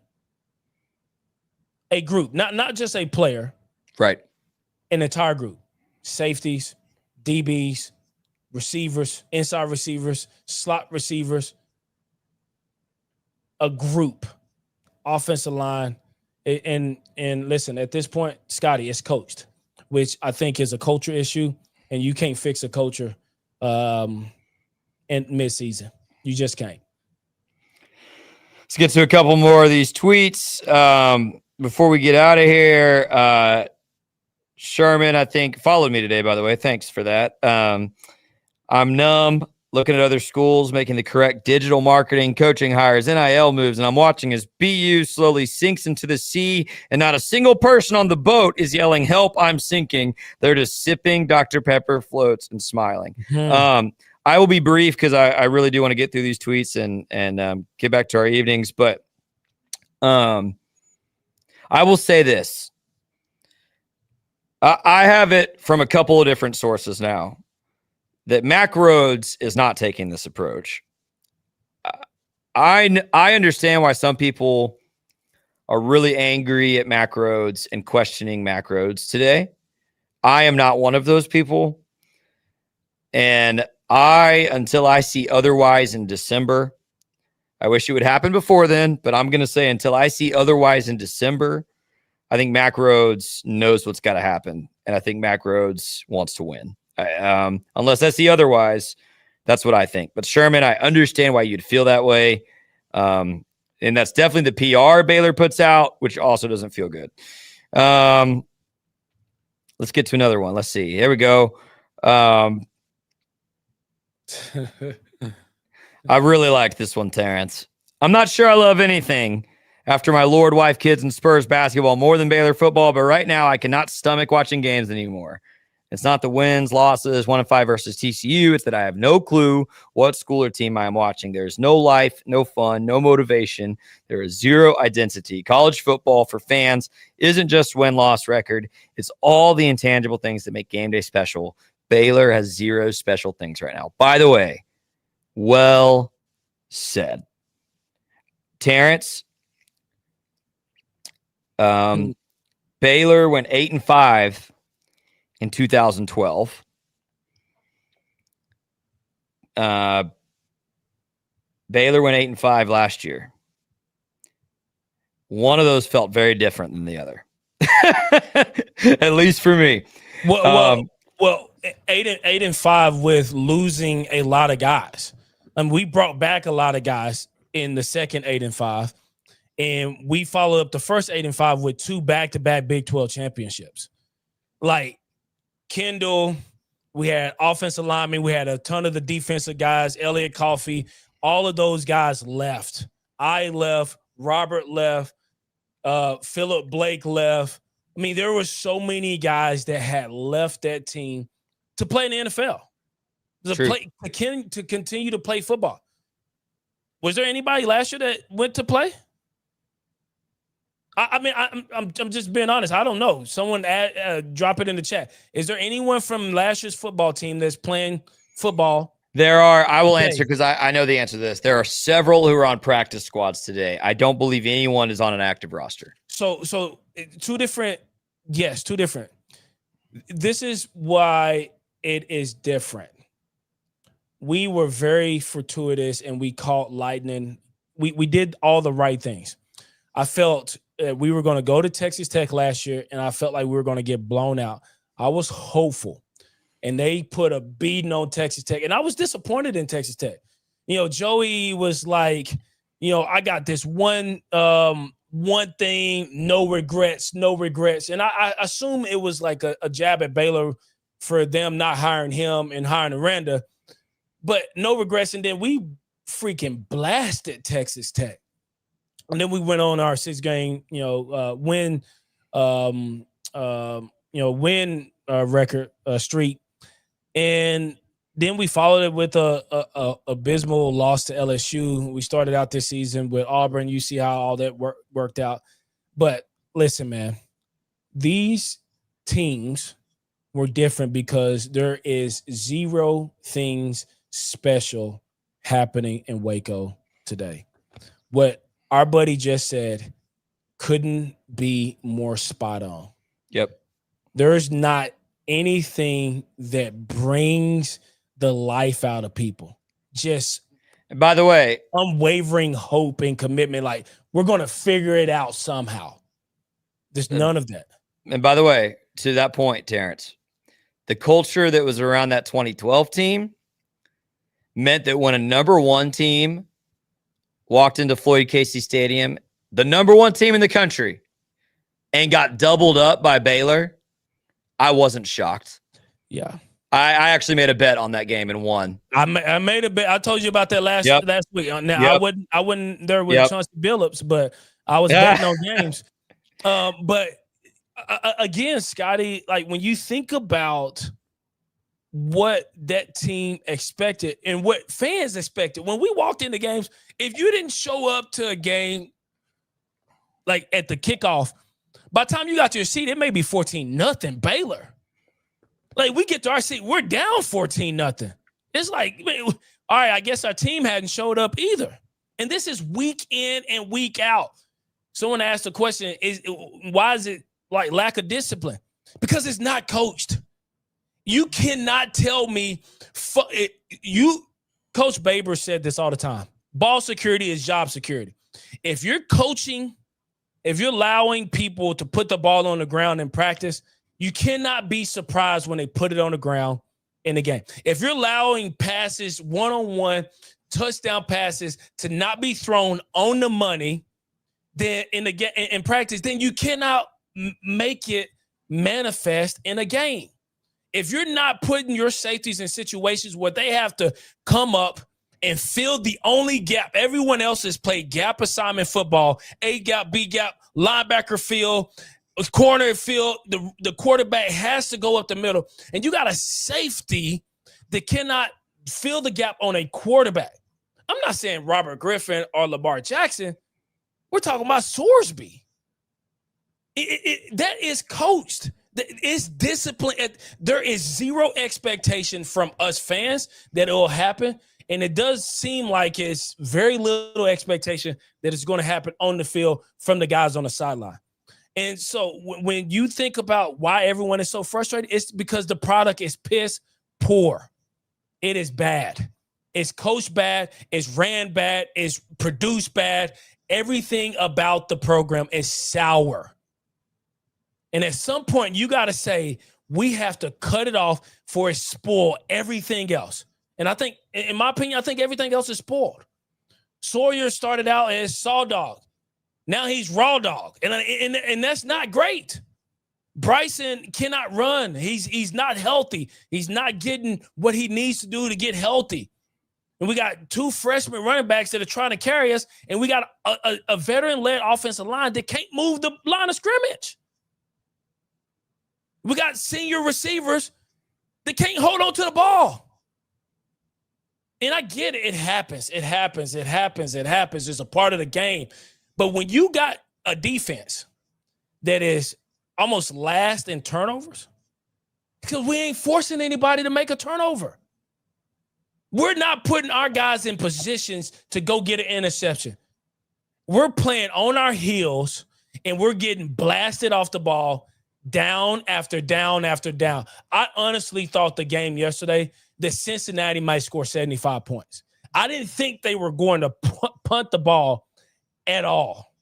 S2: A group, not just a player,
S1: right?
S2: An entire group, safeties, DBs, receivers, inside receivers, slot receivers, a group, offensive line, and listen, at this point, Scotty, it's coached, which I think is a culture issue, and you can't fix a culture in midseason. You just can't.
S1: Let's get to a couple more of these tweets before we get out of here. Sherman, I think, followed me today, by the way. Thanks for that. I'm numb, looking at other schools making the correct digital marketing, coaching hires, NIL moves, and I'm watching as BU slowly sinks into the sea, and not a single person on the boat is yelling, "Help, I'm sinking." They're just sipping Dr. Pepper floats and smiling. I will be brief because I really do want to get through these tweets and get back to our evenings. But I will say this. I have it from a couple of different sources now that Mack Rhoades is not taking this approach. I understand why some people are really angry at Mack Rhoades and questioning Mack Rhoades today. I am not one of those people. And until I see otherwise in December, I wish it would happen before then, but I'm going to say until I see otherwise in December, I think Mack Rhoades knows what's got to happen. And I think Mack Rhoades wants to win. Unless I see otherwise, that's what I think. But Sherman, I understand why you'd feel that way. And that's definitely the PR Baylor puts out, which also doesn't feel good. Let's get to another one. Let's see. Here we go. I really like this one, Terrence. I'm not sure I love anything after my Lord, wife, kids, and Spurs basketball more than Baylor football, but right now I cannot stomach watching games anymore. It's not the wins, losses, 1-5 versus TCU. It's that I have no clue what school or team I am watching. There's no life, no fun, no motivation. There is zero identity. College football for fans isn't just win-loss record. It's all the intangible things that make game day special. Baylor has zero special things right now. By the way, well said. Terrence, Baylor went 8-5 in 2012. Baylor went 8-5 last year. One of those felt very different than the other, at least for me.
S2: Well, 8-5 with losing a lot of guys. We brought back a lot of guys in the second 8-5, and we followed up the first 8-5 with 2 back-to-back Big 12 championships. Like Kendall, we had offensive linemen, we had a ton of the defensive guys, Elliott Coffey, all of those guys left. I left, Robert left, Philip Blake left. I mean, there were so many guys that had left that team to play in the NFL, to continue to play football. Was there anybody last year that went to play? I'm just being honest. I don't know. Someone drop it in the chat. Is there anyone from last year's football team that's playing football?
S1: There are. I will answer because I know the answer to this. There are several who are on practice squads today. I don't believe anyone is on an active roster.
S2: So two different. Yes, two different. This is why it is different. We were very fortuitous and we caught lightning. We did all the right things. I felt we were going to go to Texas Tech last year, and I felt like we were going to get blown out. I was hopeful, and they put a beating on Texas Tech, and I was disappointed in Texas Tech. Joey was like, I got this one thing, no regrets. And I assume it was like a jab at Baylor for them not hiring him and hiring Aranda, but no regrets. And then we freaking blasted Texas Tech. And then we went on our 6-game, win record streak. And Then we followed it with a abysmal loss to LSU. We started out this season with Auburn. You see how all that worked out. But listen, man, these teams were different because there is zero things special happening in Waco today. What our buddy just said couldn't be more spot on.
S1: Yep.
S2: There's not anything that brings the life out of people. Just,
S1: and by the way,
S2: unwavering hope and commitment. Like, we're going to figure it out somehow. There's none of that.
S1: And by the way, to that point, Terrence, the culture that was around that 2012 team meant that when a number one team walked into Floyd Casey Stadium, the number one team in the country, and got doubled up by Baylor, I wasn't shocked.
S2: Yeah.
S1: I actually made a bet on that game and won.
S2: I made a bet. I told you about that last week. Now I wasn't there with Chauncey Billups, but I was betting on games. But again, Scotty, like when you think about what that team expected and what fans expected, when we walked into games, if you didn't show up to a game like at the kickoff, by the time you got to your seat, it may be 14-0 Baylor. Like, we get to our seat, we're down 14-0. It's like, all right, I guess our team hadn't showed up either. And this is week in and week out. Someone asked the question, why is it like lack of discipline? Because it's not coached. You cannot tell me, Coach Baber said this all the time. Ball security is job security. If you're coaching, if you're allowing people to put the ball on the ground in practice, you cannot be surprised when they put it on the ground in the game. If you're allowing passes, one-on-one, touchdown passes to not be thrown on the money, then in practice, then you cannot make it manifest in a game. If you're not putting your safeties in situations where they have to come up and fill the only gap, everyone else has played gap assignment football, A gap, B gap, linebacker field, corner field, the quarterback has to go up the middle, and you got a safety that cannot fill the gap on a quarterback. I'm not saying Robert Griffin or Lamar Jackson. We're talking about Sorsby. That is coached. It's discipline. There is zero expectation from us fans that it will happen, and it does seem like it's very little expectation that it's going to happen on the field from the guys on the sideline. And so when you think about why everyone is so frustrated, it's because the product is piss poor. It is bad. It's coached bad. It's ran bad. It's produced bad. Everything about the program is sour. And at some point, you got to say, we have to cut it off for it spoil everything else. And I think, in my opinion, I think everything else is spoiled. Sawyer started out as Saw Dog. Now he's Raw Dog, and that's not great. Bryson cannot run. He's not healthy. He's not getting what he needs to do to get healthy. And we got two freshman running backs that are trying to carry us, and we got a veteran-led offensive line that can't move the line of scrimmage. We got senior receivers that can't hold on to the ball. And I get it. It happens. It happens. It happens. It happens. It's a part of the game. But when you got a defense that is almost last in turnovers, because we ain't forcing anybody to make a turnover. We're not putting our guys in positions to go get an interception. We're playing on our heels, and we're getting blasted off the ball down after down after down. I honestly thought the game yesterday that Cincinnati might score 75 points. I didn't think they were going to punt the ball at all.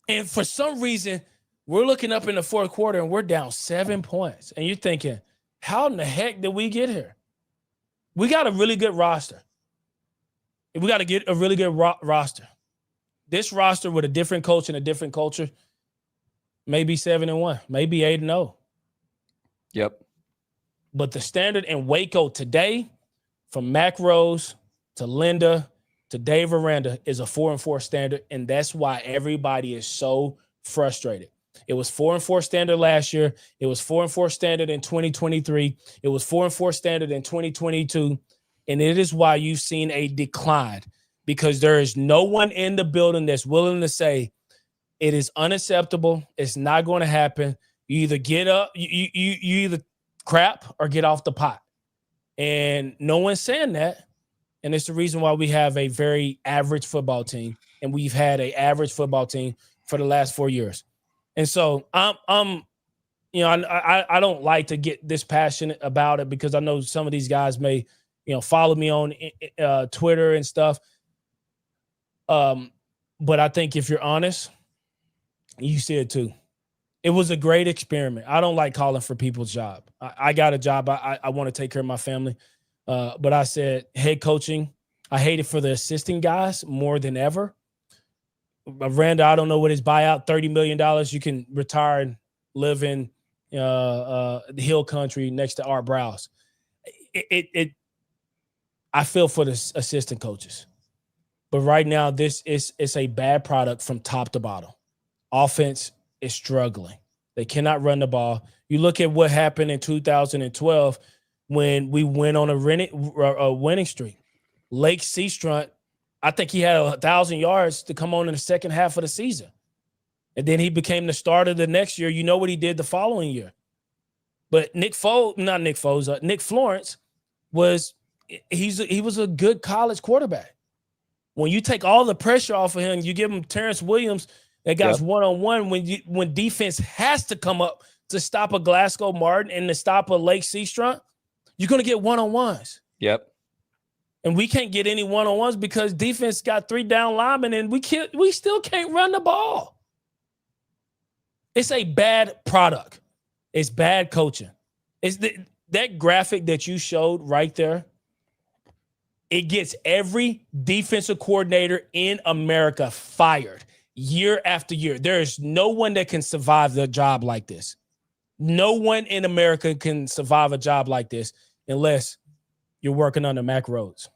S2: And for some reason, we're looking up in the fourth quarter and we're down 7 points. And you're thinking, how in the heck did we get here? We got a really good roster. We got to get a really good roster. This roster with a different coach and a different culture, maybe 7-1, maybe 8-0.
S1: Yep.
S2: But the standard in Waco today, from Mac Rose to Linda to Dave Aranda, is a 4-4 standard, and that's why everybody is so frustrated. It was 4-4 standard last year. It was 4-4 standard in 2023. It was 4-4 standard in 2022. And it is why you've seen a decline, because there is no one in the building that's willing to say it is unacceptable. It's not going to happen. You either get up, you either crap or get off the pot. And no one's saying that. And it's the reason why we have a very average football team. And we've had an average football team for the last 4 years. And so I don't like to get this passionate about it, because I know some of these guys may, follow me on Twitter and stuff. But I think if you're honest, you see it too. It was a great experiment. I don't like calling for people's job. I got a job. I want to take care of my family. But I said head coaching, I hate it for the assistant guys more than ever. Randall, I don't know what his buyout, $30 million. You can retire and live in the hill country next to Art Browse. I feel for the assistant coaches. But right now, it's a bad product from top to bottom. Offense is struggling. They cannot run the ball. You look at what happened in 2012 when we went on a winning streak. Lake Seastrunt, I think he had 1,000 yards to come on in the second half of the season. And then he became the starter the next year. You know what he did the following year. But Nick Florence was a good college quarterback. When you take all the pressure off of him, you give him Terrence Williams that guy's one-on-one when defense has to come up to stop a Glasgow Martin and to stop a Lake Seastrunt, you're going to get one-on-ones.
S1: Yep.
S2: And we can't get any one-on-ones because defense got 3 down linemen, and we still can't run the ball. It's a bad product. It's bad coaching. It's that graphic that you showed right there. It gets every defensive coordinator in America fired year after year. There is no one that can survive the job like this. No one in America can survive a job like this unless you're working under Mack Rhodes.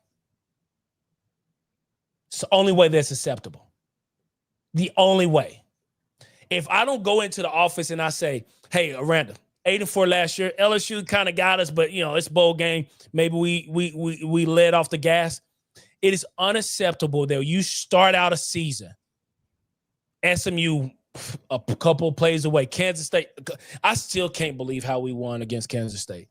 S2: It's the only way that's acceptable. The only way. If I don't go into the office and I say, hey, Aranda, 8-4 last year, LSU kind of got us, but it's bowl game. Maybe we let off the gas. It is unacceptable that you start out a season, SMU a couple plays away, Kansas State. I still can't believe how we won against Kansas State.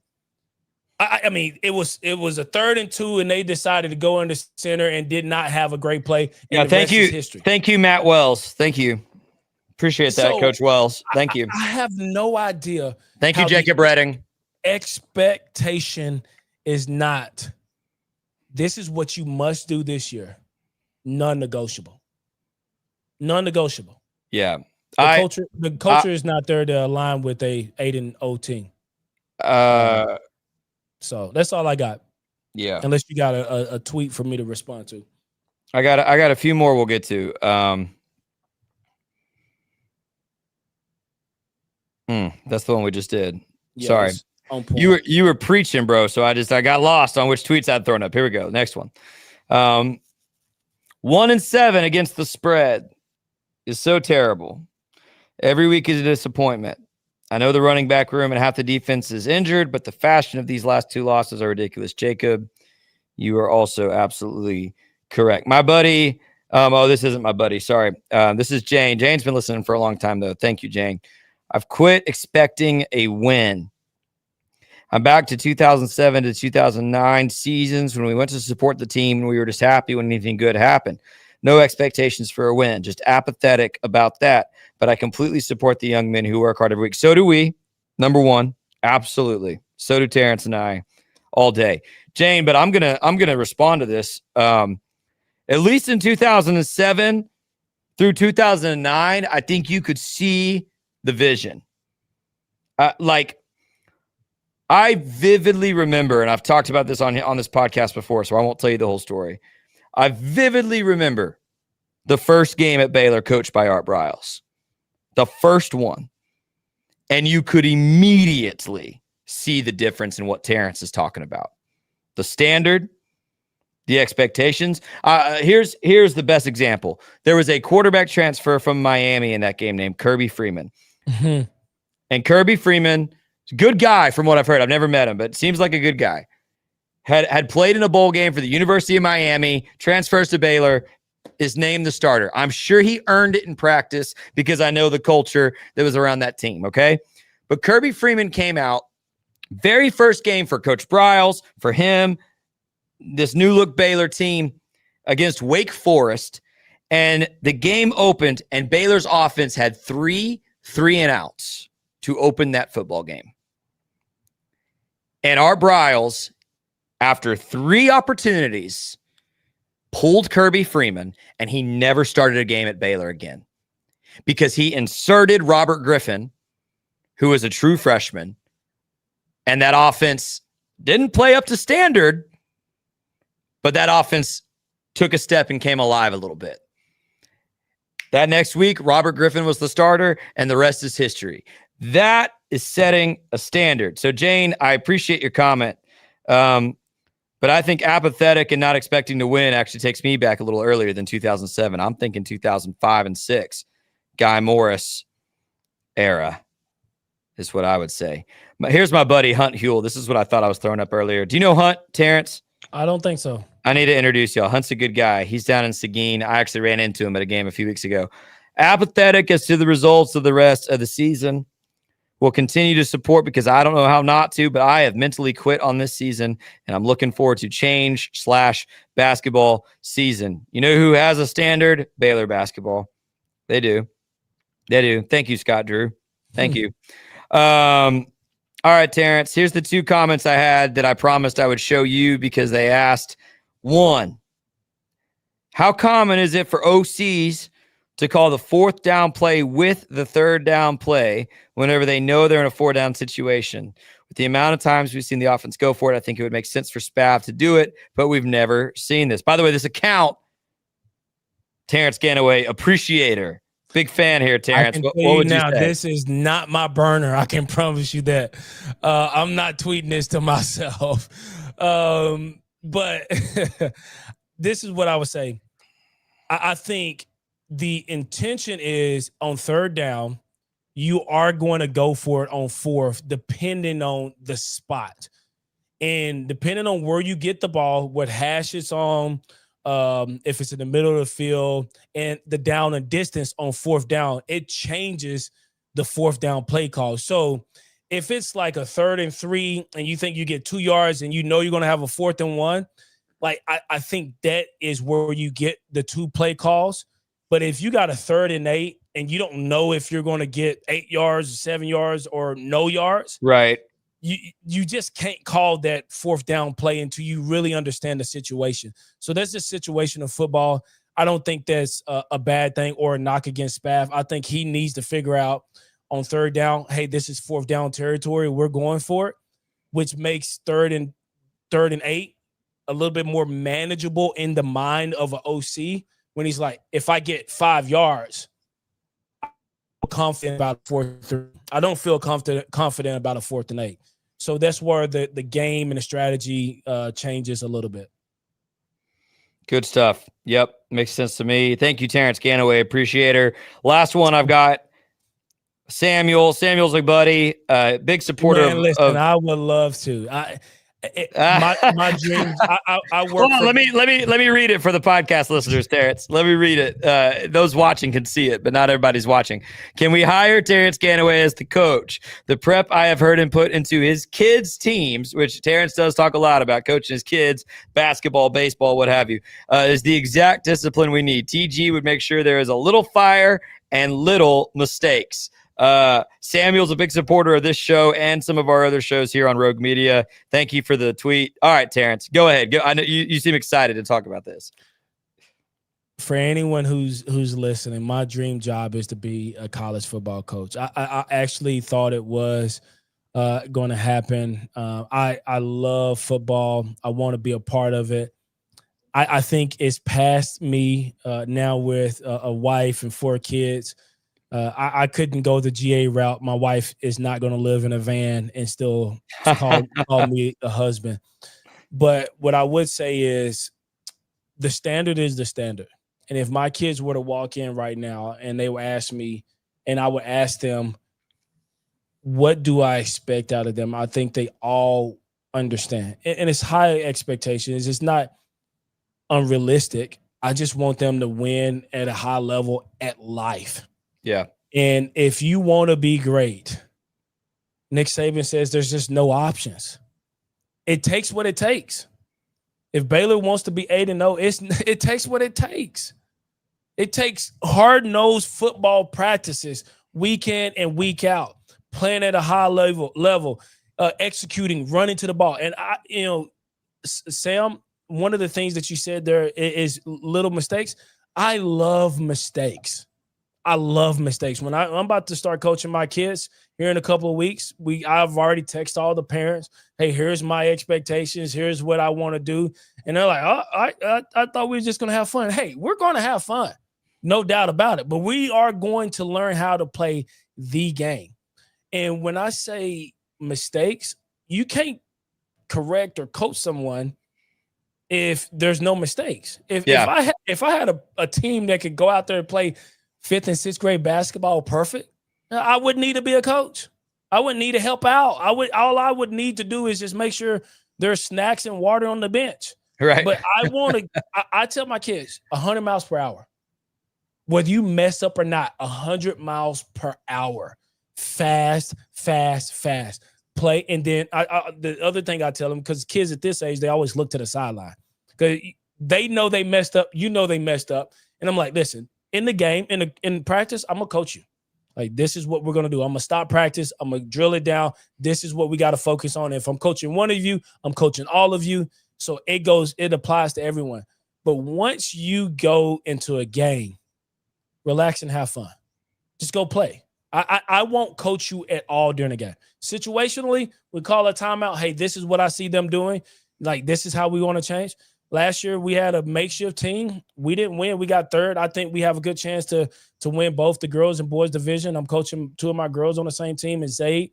S2: I mean, it was a 3rd and 2, and they decided to go under center and did not have a great play.
S1: Yeah, thank you. Thank you, Matt Wells. Thank you. Appreciate that, Coach Wells. Thank you.
S2: I have no idea.
S1: Thank you, Jacob Redding.
S2: Expectation is not, this is what you must do this year. Non-negotiable. Non-negotiable.
S1: Yeah.
S2: The culture is not there to align with a 8-0 team. So that's all I got.
S1: Yeah.
S2: Unless you got a tweet for me to respond to.
S1: I got a few more we'll get to. That's the one we just did. Yeah, sorry. You were preaching, bro. So I got lost on which tweets I'd thrown up. Here we go. Next one. 1-7 against the spread is so terrible. Every week is a disappointment. I know the running back room and half the defense is injured, but the fashion of these last 2 losses are ridiculous. Jacob, you are also absolutely correct. My buddy, this isn't my buddy. Sorry. This is Jane. Jane's been listening for a long time, though. Thank you, Jane. I've quit expecting a win. I'm back to 2007 to 2009 seasons when we went to support the team and we were just happy when anything good happened. No expectations for a win, just apathetic about that. But I completely support the young men who work hard every week. So do we. Number one, absolutely. So do Terrence and I all day. Jane, but I'm gonna respond to this. At least in 2007 through 2009, I think you could see the vision. I vividly remember, and I've talked about this on this podcast before, so I won't tell you the whole story. I vividly remember the first game at Baylor coached by Art Briles. The first one. And you could immediately see the difference in what Terrence is talking about. The standard, the expectations. Here's the best example. There was a quarterback transfer from Miami in that game named Kirby Freeman.
S2: Mhm.
S1: And Kirby Freeman, good guy from what I've heard. I've never met him, but seems like a good guy. Had played in a bowl game for the University of Miami, transfers to Baylor, is named the starter. I'm sure he earned it in practice because I know the culture that was around that team, okay? But Kirby Freeman came out, very first game for Coach Bryles, for him, this new look Baylor team against Wake Forest, and the game opened, and Baylor's offense had 3 3-and-outs to open that football game. And our Bryles, after 3 opportunities, pulled Kirby Freeman, and he never started a game at Baylor again because he inserted Robert Griffin, who was a true freshman, and that offense didn't play up to standard, but that offense took a step and came alive a little bit. That next week, Robert Griffin was the starter, and the rest is history. That is setting a standard. So, Jane, I appreciate your comment. But I think apathetic and not expecting to win actually takes me back a little earlier than 2007. I'm thinking 2005 and 6. Guy Morris era is what I would say. Here's my buddy, Hunt Huell. This is what I thought I was throwing up earlier. Do you know Hunt, Terrence?
S2: I don't think so.
S1: I need to introduce y'all. Hunt's a good guy. He's down in Seguin. I actually ran into him at a game a few weeks ago. Apathetic as to the results of the rest of the season. Will continue to support because I don't know how not to, but I have mentally quit on this season, and I'm looking forward to change/basketball season. You know who has a standard? Baylor basketball. They do. They do. Thank you, Scott Drew. Thank you. All right, Terrence, here's the 2 comments I had that I promised I would show you because they asked. 1, how common is it for OCs to call the 4th down play with the 3rd down play whenever they know they're in a 4-down situation? With the amount of times we've seen the offense go for it, I think it would make sense for Spav to do it, but we've never seen this. By the way, this account, Terrence Ganaway, appreciator. Big fan here, Terrence. What would you say?
S2: This is not my burner. I can promise you that. I'm not tweeting this to myself. But this is what I would say. I think the intention is on 3rd down, you are going to go for it on 4th, depending on the spot. And depending on where you get the ball, what hash it's on, if it's in the middle of the field, and the down and distance on 4th down, it changes the 4th down play call. So if it's like a 3rd and 3 and you think you get 2 yards and you know you're going to have a 4th and 1, like I think that is where you get the 2 play calls. But if you got a 3rd and 8 and you don't know if you're going to get 8 yards, 7 yards, or no yards,
S1: right?
S2: You just can't call that 4th down play until you really understand the situation. So that's the situation of football. I don't think that's a bad thing or a knock against Spav. I think he needs to figure out on 3rd down, hey, this is 4th down territory. We're going for it, which makes 3rd and 8 a little bit more manageable in the mind of an OC when he's like, if I get 5 yards, I'm confident about 4th. I don't feel confident about a 4th and 8. So that's where the game and the strategy changes a little bit.
S1: Good stuff. Yep. Makes sense to me. Thank you, Terrence Ganaway. Appreciate her. Last one I've got, Samuel. Samuel's a buddy, big supporter
S2: of I would love to. My dream. I work.
S1: Hold on, let me read it for the podcast listeners, Terrence. Let me read it. Those watching can see it, but not everybody's watching. Can we hire Terrence Ganaway as the coach? The prep I have heard him put into his kids' teams, which Terrence does talk a lot about, coaching his kids, basketball, baseball, what have you, is the exact discipline we need. TG would make sure there is a little fire and little mistakes. Samuel's a big supporter of this show and some of our other shows here on Rogue Media. Thank you for the tweet. All right, Terrence, go ahead. I know you seem excited to talk about this.
S2: For anyone who's listening, my dream job is to be a college football coach. I actually thought it was going to happen. I love football. I want to be a part of it. I think it's past me now with a wife and 4 kids. I couldn't go the GA route. My wife is not going to live in a van and still call me a husband. But what I would say is the standard is the standard. And if my kids were to walk in right now and they would ask me, and I would ask them, what do I expect out of them? I think they all understand. And it's high expectations. It's not unrealistic. I just want them to win at a high level at life.
S1: Yeah.
S2: And if you want to be great, Nick Saban says there's just no options. It takes what it takes. If Baylor wants to be 8-0, it takes what it takes. It takes hard-nosed football practices week in and week out, playing at a high level, executing, running to the ball. And Sam, one of the things that you said there is little mistakes. I love mistakes. I love mistakes. When I'm about to start coaching my kids here in a couple of weeks, I've already texted all the parents, hey, here's my expectations. Here's what I want to do. And they're like, oh, I thought we were just going to have fun. Hey, we're going to have fun. No doubt about it. But we are going to learn how to play the game. And when I say mistakes, you can't correct or coach someone if there's no mistakes. If I had a team that could go out there and play 5th and 6th grade basketball perfect, I wouldn't need to be a coach. I wouldn't need to help out. All I would need to do is just make sure there's snacks and water on the bench.
S1: Right.
S2: But I tell my kids 100 miles per hour. Whether you mess up or not, 100 miles per hour. Fast. Play. And then the other thing I tell them, because kids at this age, they always look to the sideline. Because they know they messed up. You know they messed up. And I'm like, listen, in the game, in practice, I'm going to coach you. Like, this is what we're going to do. I'm going to stop practice. I'm going to drill it down. This is what we got to focus on. If I'm coaching one of you, I'm coaching all of you. So it applies to everyone. But once you go into a game, relax and have fun. Just go play. I won't coach you at all during the game. Situationally, we call a timeout. Hey, this is what I see them doing. Like, this is how we want to change. Last year, we had a makeshift team. We didn't win. We got third. I think we have a good chance to win both the girls and boys division. I'm coaching 2 of my girls on the same team, and Zayd.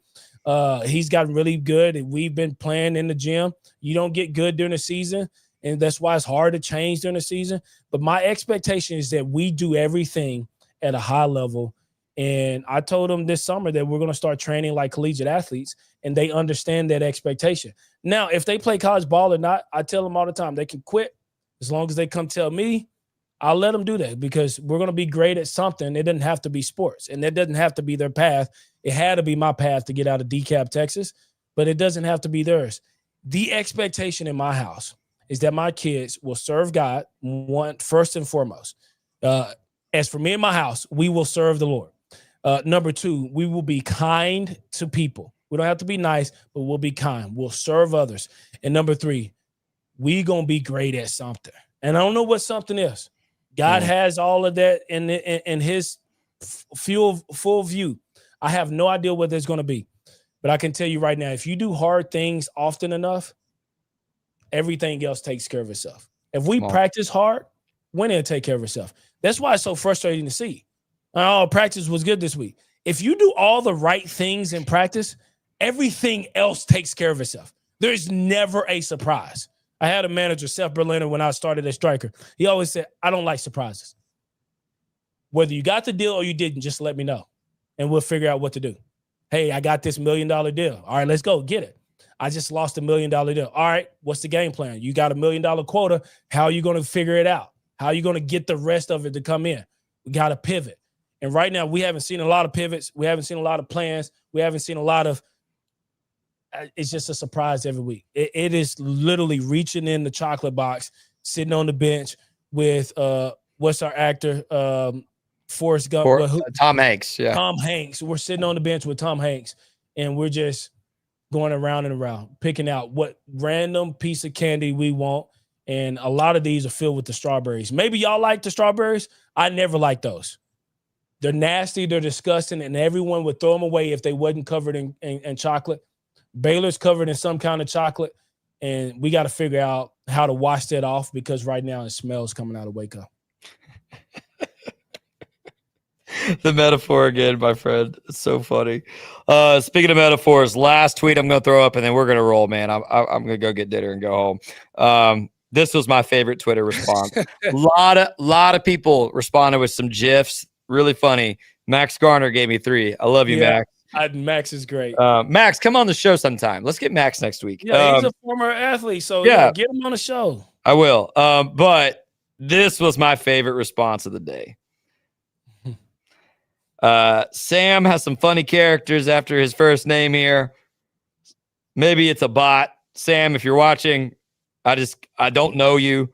S2: He's gotten really good, and we've been playing in the gym. You don't get good during the season, and that's why it's hard to change during the season. But my expectation is that we do everything at a high level. And I told them this summer that we're going to start training like collegiate athletes, and they understand that expectation. Now, if they play college ball or not, I tell them all the time, they can quit as long as they come tell me. I'll let them do that, because we're going to be great at something. It doesn't have to be sports, and that doesn't have to be their path. It had to be my path to get out of DeKalb, Texas, but it doesn't have to be theirs. The expectation in my house is that my kids will serve God first and foremost. As for me and my house, we will serve the Lord. Number 2, we will be kind to people. We don't have to be nice, but we'll be kind. We'll serve others. And number 3, we going to be great at something. And I don't know what something is. God has all of that in his full view. I have no idea what there's going to be. But I can tell you right now, if you do hard things often enough, everything else takes care of itself. If we practice hard, winning will take care of itself. That's why it's so frustrating to see. Oh, practice was good this week. If you do all the right things in practice, everything else takes care of itself. There's never a surprise. I had a manager, Seth Berliner, when I started as striker. He always said, I don't like surprises. Whether you got the deal or you didn't, just let me know, and we'll figure out what to do. Hey, I got this $1 million deal. All right, let's go get it. I just lost $1 million deal. All right, what's the game plan? You got $1 million quota. How are you going to figure it out? How are you going to get the rest of it to come in? We got to pivot. And right now, we haven't seen a lot of pivots. We haven't seen a lot of plans. We haven't seen a lot of it's just a surprise every week. It is literally reaching in the chocolate box, sitting on the bench with what's our actor? Forrest Gump.
S1: Tom Hanks. Yeah.
S2: Tom Hanks. We're sitting on the bench with Tom Hanks, and we're just going around and around, picking out what random piece of candy we want. And a lot of these are filled with the strawberries. Maybe y'all like the strawberries. I never liked those. They're nasty. They're disgusting. And everyone would throw them away if they wasn't covered in chocolate. Baylor's covered in some kind of chocolate. And we got to figure out how to wash that off, because right now it smells coming out of Waco.
S1: The metaphor again, my friend. It's so funny. Speaking of metaphors, last tweet I'm going to throw up, and then we're going to roll, man. I'm going to go get dinner and go home. This was my favorite Twitter response. lot of people responded with some GIFs. Really funny. Max Garner gave me 3. I love you, Max.
S2: Max is great.
S1: Max, come on the show sometime. Let's get Max next week.
S2: Yeah, he's a former athlete, so
S1: yeah,
S2: get him on the show.
S1: I will. But this was my favorite response of the day. Sam has some funny characters after his first name here. Maybe it's a bot. Sam, if you're watching, I don't know you,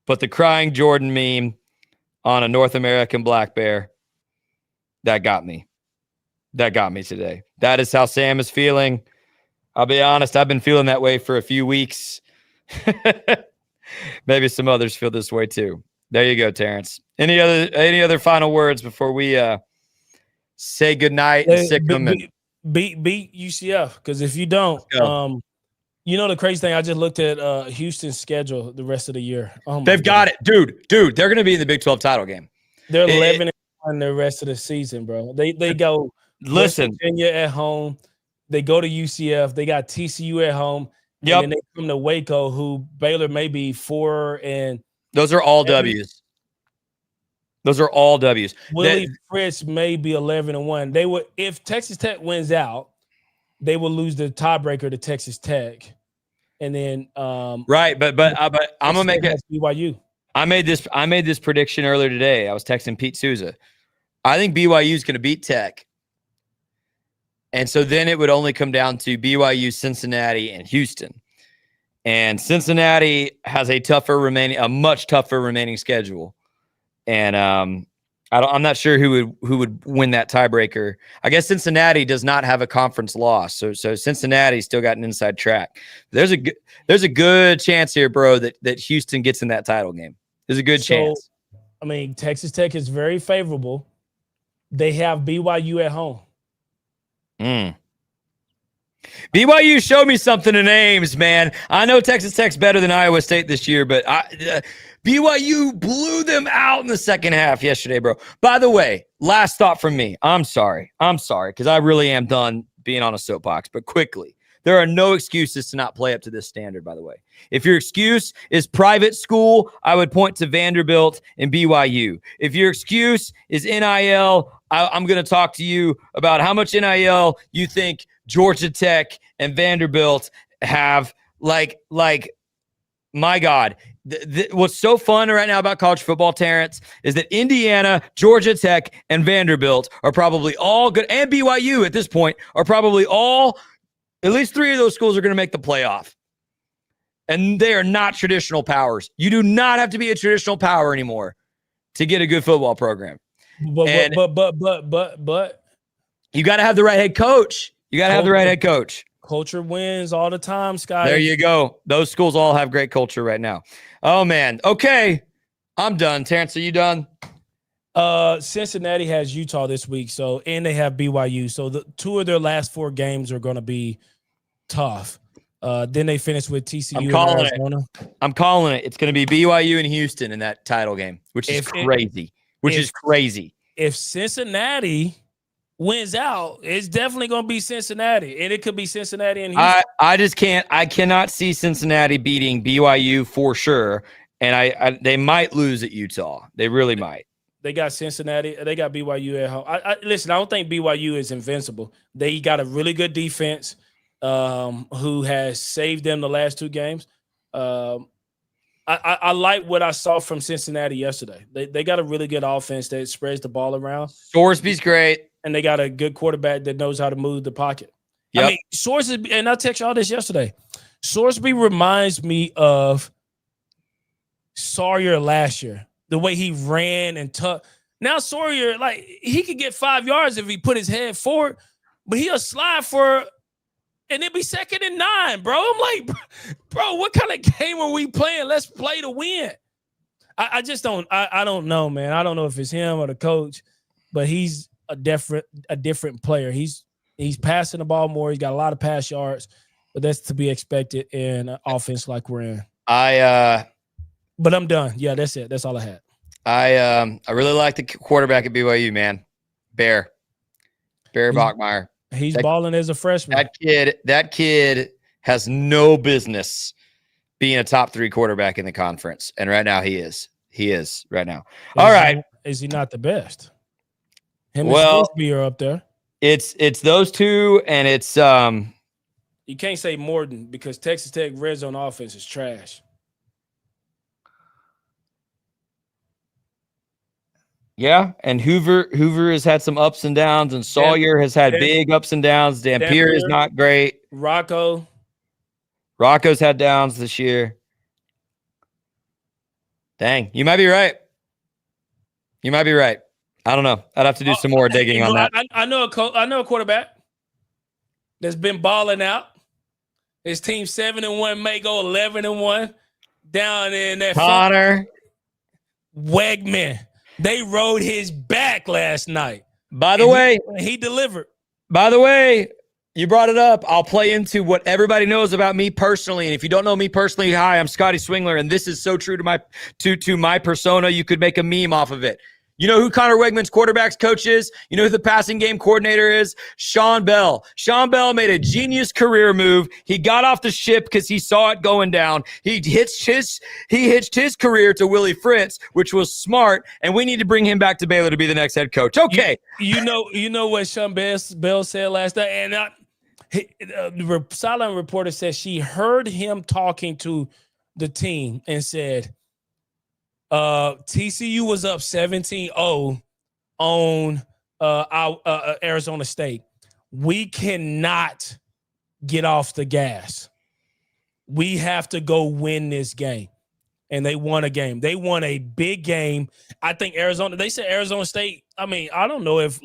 S1: but the crying Jordan meme on a North American black bear, that got me. That got me today. That is how Sam is feeling. I'll be honest, I've been feeling that way for a few weeks. Maybe some others feel this way too. There you go, Terrence. Any other final words before we say goodnight and sick them and
S2: beat UCF? Because if you don't, you know the crazy thing, I just looked at Houston's schedule the rest of the year. Oh,
S1: they've got it, dude. They're going to be in the Big 12 title game.
S2: They're 11-1 the rest of the season, bro. They go West Virginia at home. They go to UCF. They got TCU at home.
S1: Yep.
S2: And then they come to Waco, who Baylor may be 4 and
S1: those are all W's. Those are all W's.
S2: Willie Fritz may be 11-1. They would, if Texas Tech wins out, they will lose the tiebreaker to Texas Tech, and then
S1: right. But I'm gonna make it
S2: BYU.
S1: I made this prediction earlier today. I was texting Pete Souza. I think BYU is going to beat Tech, and so then it would only come down to BYU, Cincinnati, and Houston. And Cincinnati has a much tougher remaining schedule, and I'm not sure who would win that tiebreaker. I guess Cincinnati does not have a conference loss, so Cincinnati still got an inside track. There's a good chance here, bro, that Houston gets in that title game. There's a good chance.
S2: I mean, Texas Tech is very favorable. They have BYU at home.
S1: BYU showed me something in Ames, man. I know Texas Tech's better than Iowa State this year, but BYU blew them out in the second half yesterday, bro. By the way, last thought from me. I'm sorry, because I really am done being on a soapbox. But quickly, there are no excuses to not play up to this standard, by the way. If your excuse is private school, I would point to Vanderbilt and BYU. If your excuse is NIL, I'm going to talk to you about how much NIL you think Georgia Tech and Vanderbilt have. Like, my God. What's so fun right now about college football, Terrence, is that Indiana, Georgia Tech, and Vanderbilt are probably all good, and BYU at this point are probably all, at least 3 of those schools are going to make the playoff. And they are not traditional powers. You do not have to be a traditional power anymore to get a good football program. But you got to have the right head coach. Culture
S2: wins all the time, Scott.
S1: There you go. Those schools all have great culture right now. Oh, man. Okay. I'm done. Terrence, are you done?
S2: Cincinnati has Utah this week, and they have BYU. So the 2 of their last 4 games are going to be tough. Then they finish with TCU and Arizona.
S1: I'm calling it. It's going to be BYU and Houston in that title game, which is crazy. If
S2: Cincinnati wins out, it's definitely going to be Cincinnati, and it could be Cincinnati and Houston.
S1: I cannot see Cincinnati beating BYU for sure, and they might lose at Utah. They really might.
S2: They got Cincinnati. They got BYU at home. Listen, I don't think BYU is invincible. They got a really good defense who has saved them the last 2 games. I like what I saw from Cincinnati yesterday. They got a really good offense that spreads the ball around.
S1: Sorsby's great.
S2: And they got a good quarterback that knows how to move the pocket.
S1: Yep.
S2: I mean, Sorsby, and I text y'all this yesterday. Sorsby reminds me of Sawyer last year. The way he ran and tucked. Now Sawyer, like, he could get 5 yards if he put his head forward, but he'll slide for, and it'd be 2nd and 9, bro. I'm like, bro, what kind of game are we playing? Let's play to win. I just don't. I don't know, man. I don't know if it's him or the coach, but he's a different player. He's passing the ball more. He's got a lot of pass yards, but that's to be expected in an offense like we're in. But I'm done. Yeah, that's it. That's all I had.
S1: I really like the quarterback at BYU, man. Barry Bachmeier.
S2: He's balling as a freshman.
S1: That kid has no business being a top 3 quarterback in the conference, and right now he is. He is right now. All right.
S2: Is he not the best? Him and Sorsby are up there.
S1: It's those two, and it's
S2: You can't say Morton because Texas Tech red zone offense is trash.
S1: yeah, and Hoover has had some ups and downs, and Sawyer has had big ups and downs. Dampier is not great.
S2: Rocco's
S1: had downs this year. Dang, you might be right. You might be right. I don't know. I'd have to do some more digging on that.
S2: I know a quarterback that's been balling out. His team 7-1 may go 11-1 down in that
S1: Connor
S2: Wegman. They rode his back last night.
S1: By the way,
S2: he delivered.
S1: By the way, you brought it up. I'll play into what everybody knows about me personally. And if you don't know me personally, hi, I'm Scotty Swingler, and this is so true to my persona. You could make a meme off of it. You know who Connor Wegman's quarterback's coach is? You know who the passing game coordinator is? Sean Bell. Sean Bell made a genius career move. He got off the ship because he saw it going down. He hitched his career to Willie Fritz, which was smart, and we need to bring him back to Baylor to be the next head coach. Okay.
S2: You know what Sean Bell said last night? And the sideline reporter said she heard him talking to the team and said, TCU was up 17-0 on Arizona State. We cannot get off the gas. We have to go win this game. And they won a game. They won a big game. I think they said Arizona State. I mean, I don't know if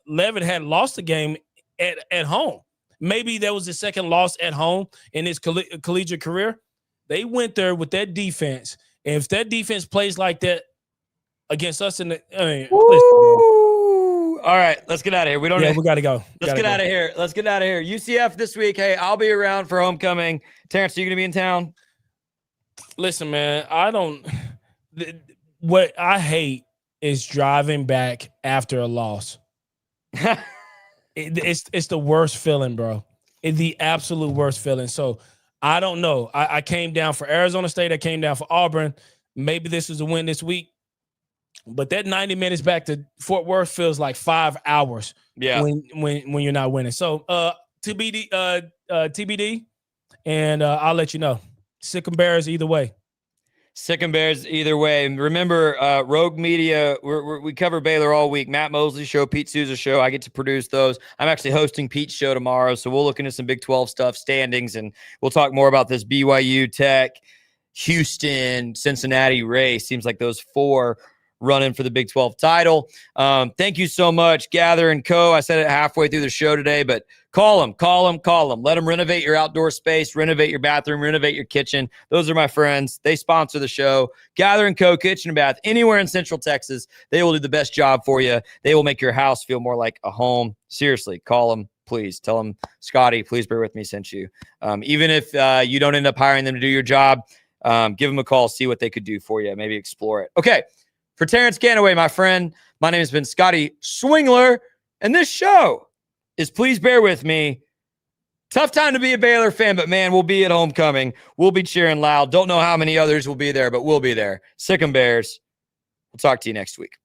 S2: Levitt had lost the game at home. Maybe that was the second loss at home in his collegiate career. They went there with that defense. And if that defense plays like that against us all
S1: right, let's get out of here. We got
S2: to go.
S1: Let's get out of here. Let's get out of here. UCF this week. Hey, I'll be around for homecoming. Terrence, are you going to be in town?
S2: Listen, man, what I hate is driving back after a loss. It's the worst feeling, bro. It's the absolute worst feeling. So I don't know. I came down for Arizona State. I came down for Auburn. Maybe this is a win this week. But that 90 minutes back to Fort Worth feels like 5 hours.
S1: Yeah.
S2: When you're not winning. So TBD, and I'll let you know. Sick and Bears either way.
S1: Sick and Bears either way. And remember, Rogue Media, we cover Baylor all week. Matt Mosley's show, Pete Souza's show. I get to produce those. I'm actually hosting Pete's show tomorrow, so we'll look into some Big 12 stuff, standings, and we'll talk more about this BYU, Tech, Houston, Cincinnati race. Seems like those four running for the Big 12 title. Thank you so much, Gather and Co. I said it halfway through the show today, but call them. Let them renovate your outdoor space, renovate your bathroom, renovate your kitchen. Those are my friends. They sponsor the show. Gather and Co. Kitchen and Bath, anywhere in Central Texas. They will do the best job for you. They will make your house feel more like a home. Seriously, call them. Please tell them, Scotty, please bear with me, sent you. Even if you don't end up hiring them to do your job, give them a call, see what they could do for you. Maybe explore it. Okay. For Terrence Ganaway, my friend, my name has been Scotty Swingler, and this show is Please Bear With Me. Tough time to be a Baylor fan, but man, we'll be at homecoming. We'll be cheering loud. Don't know how many others will be there, but we'll be there. Sick 'em Bears. We'll talk to you next week.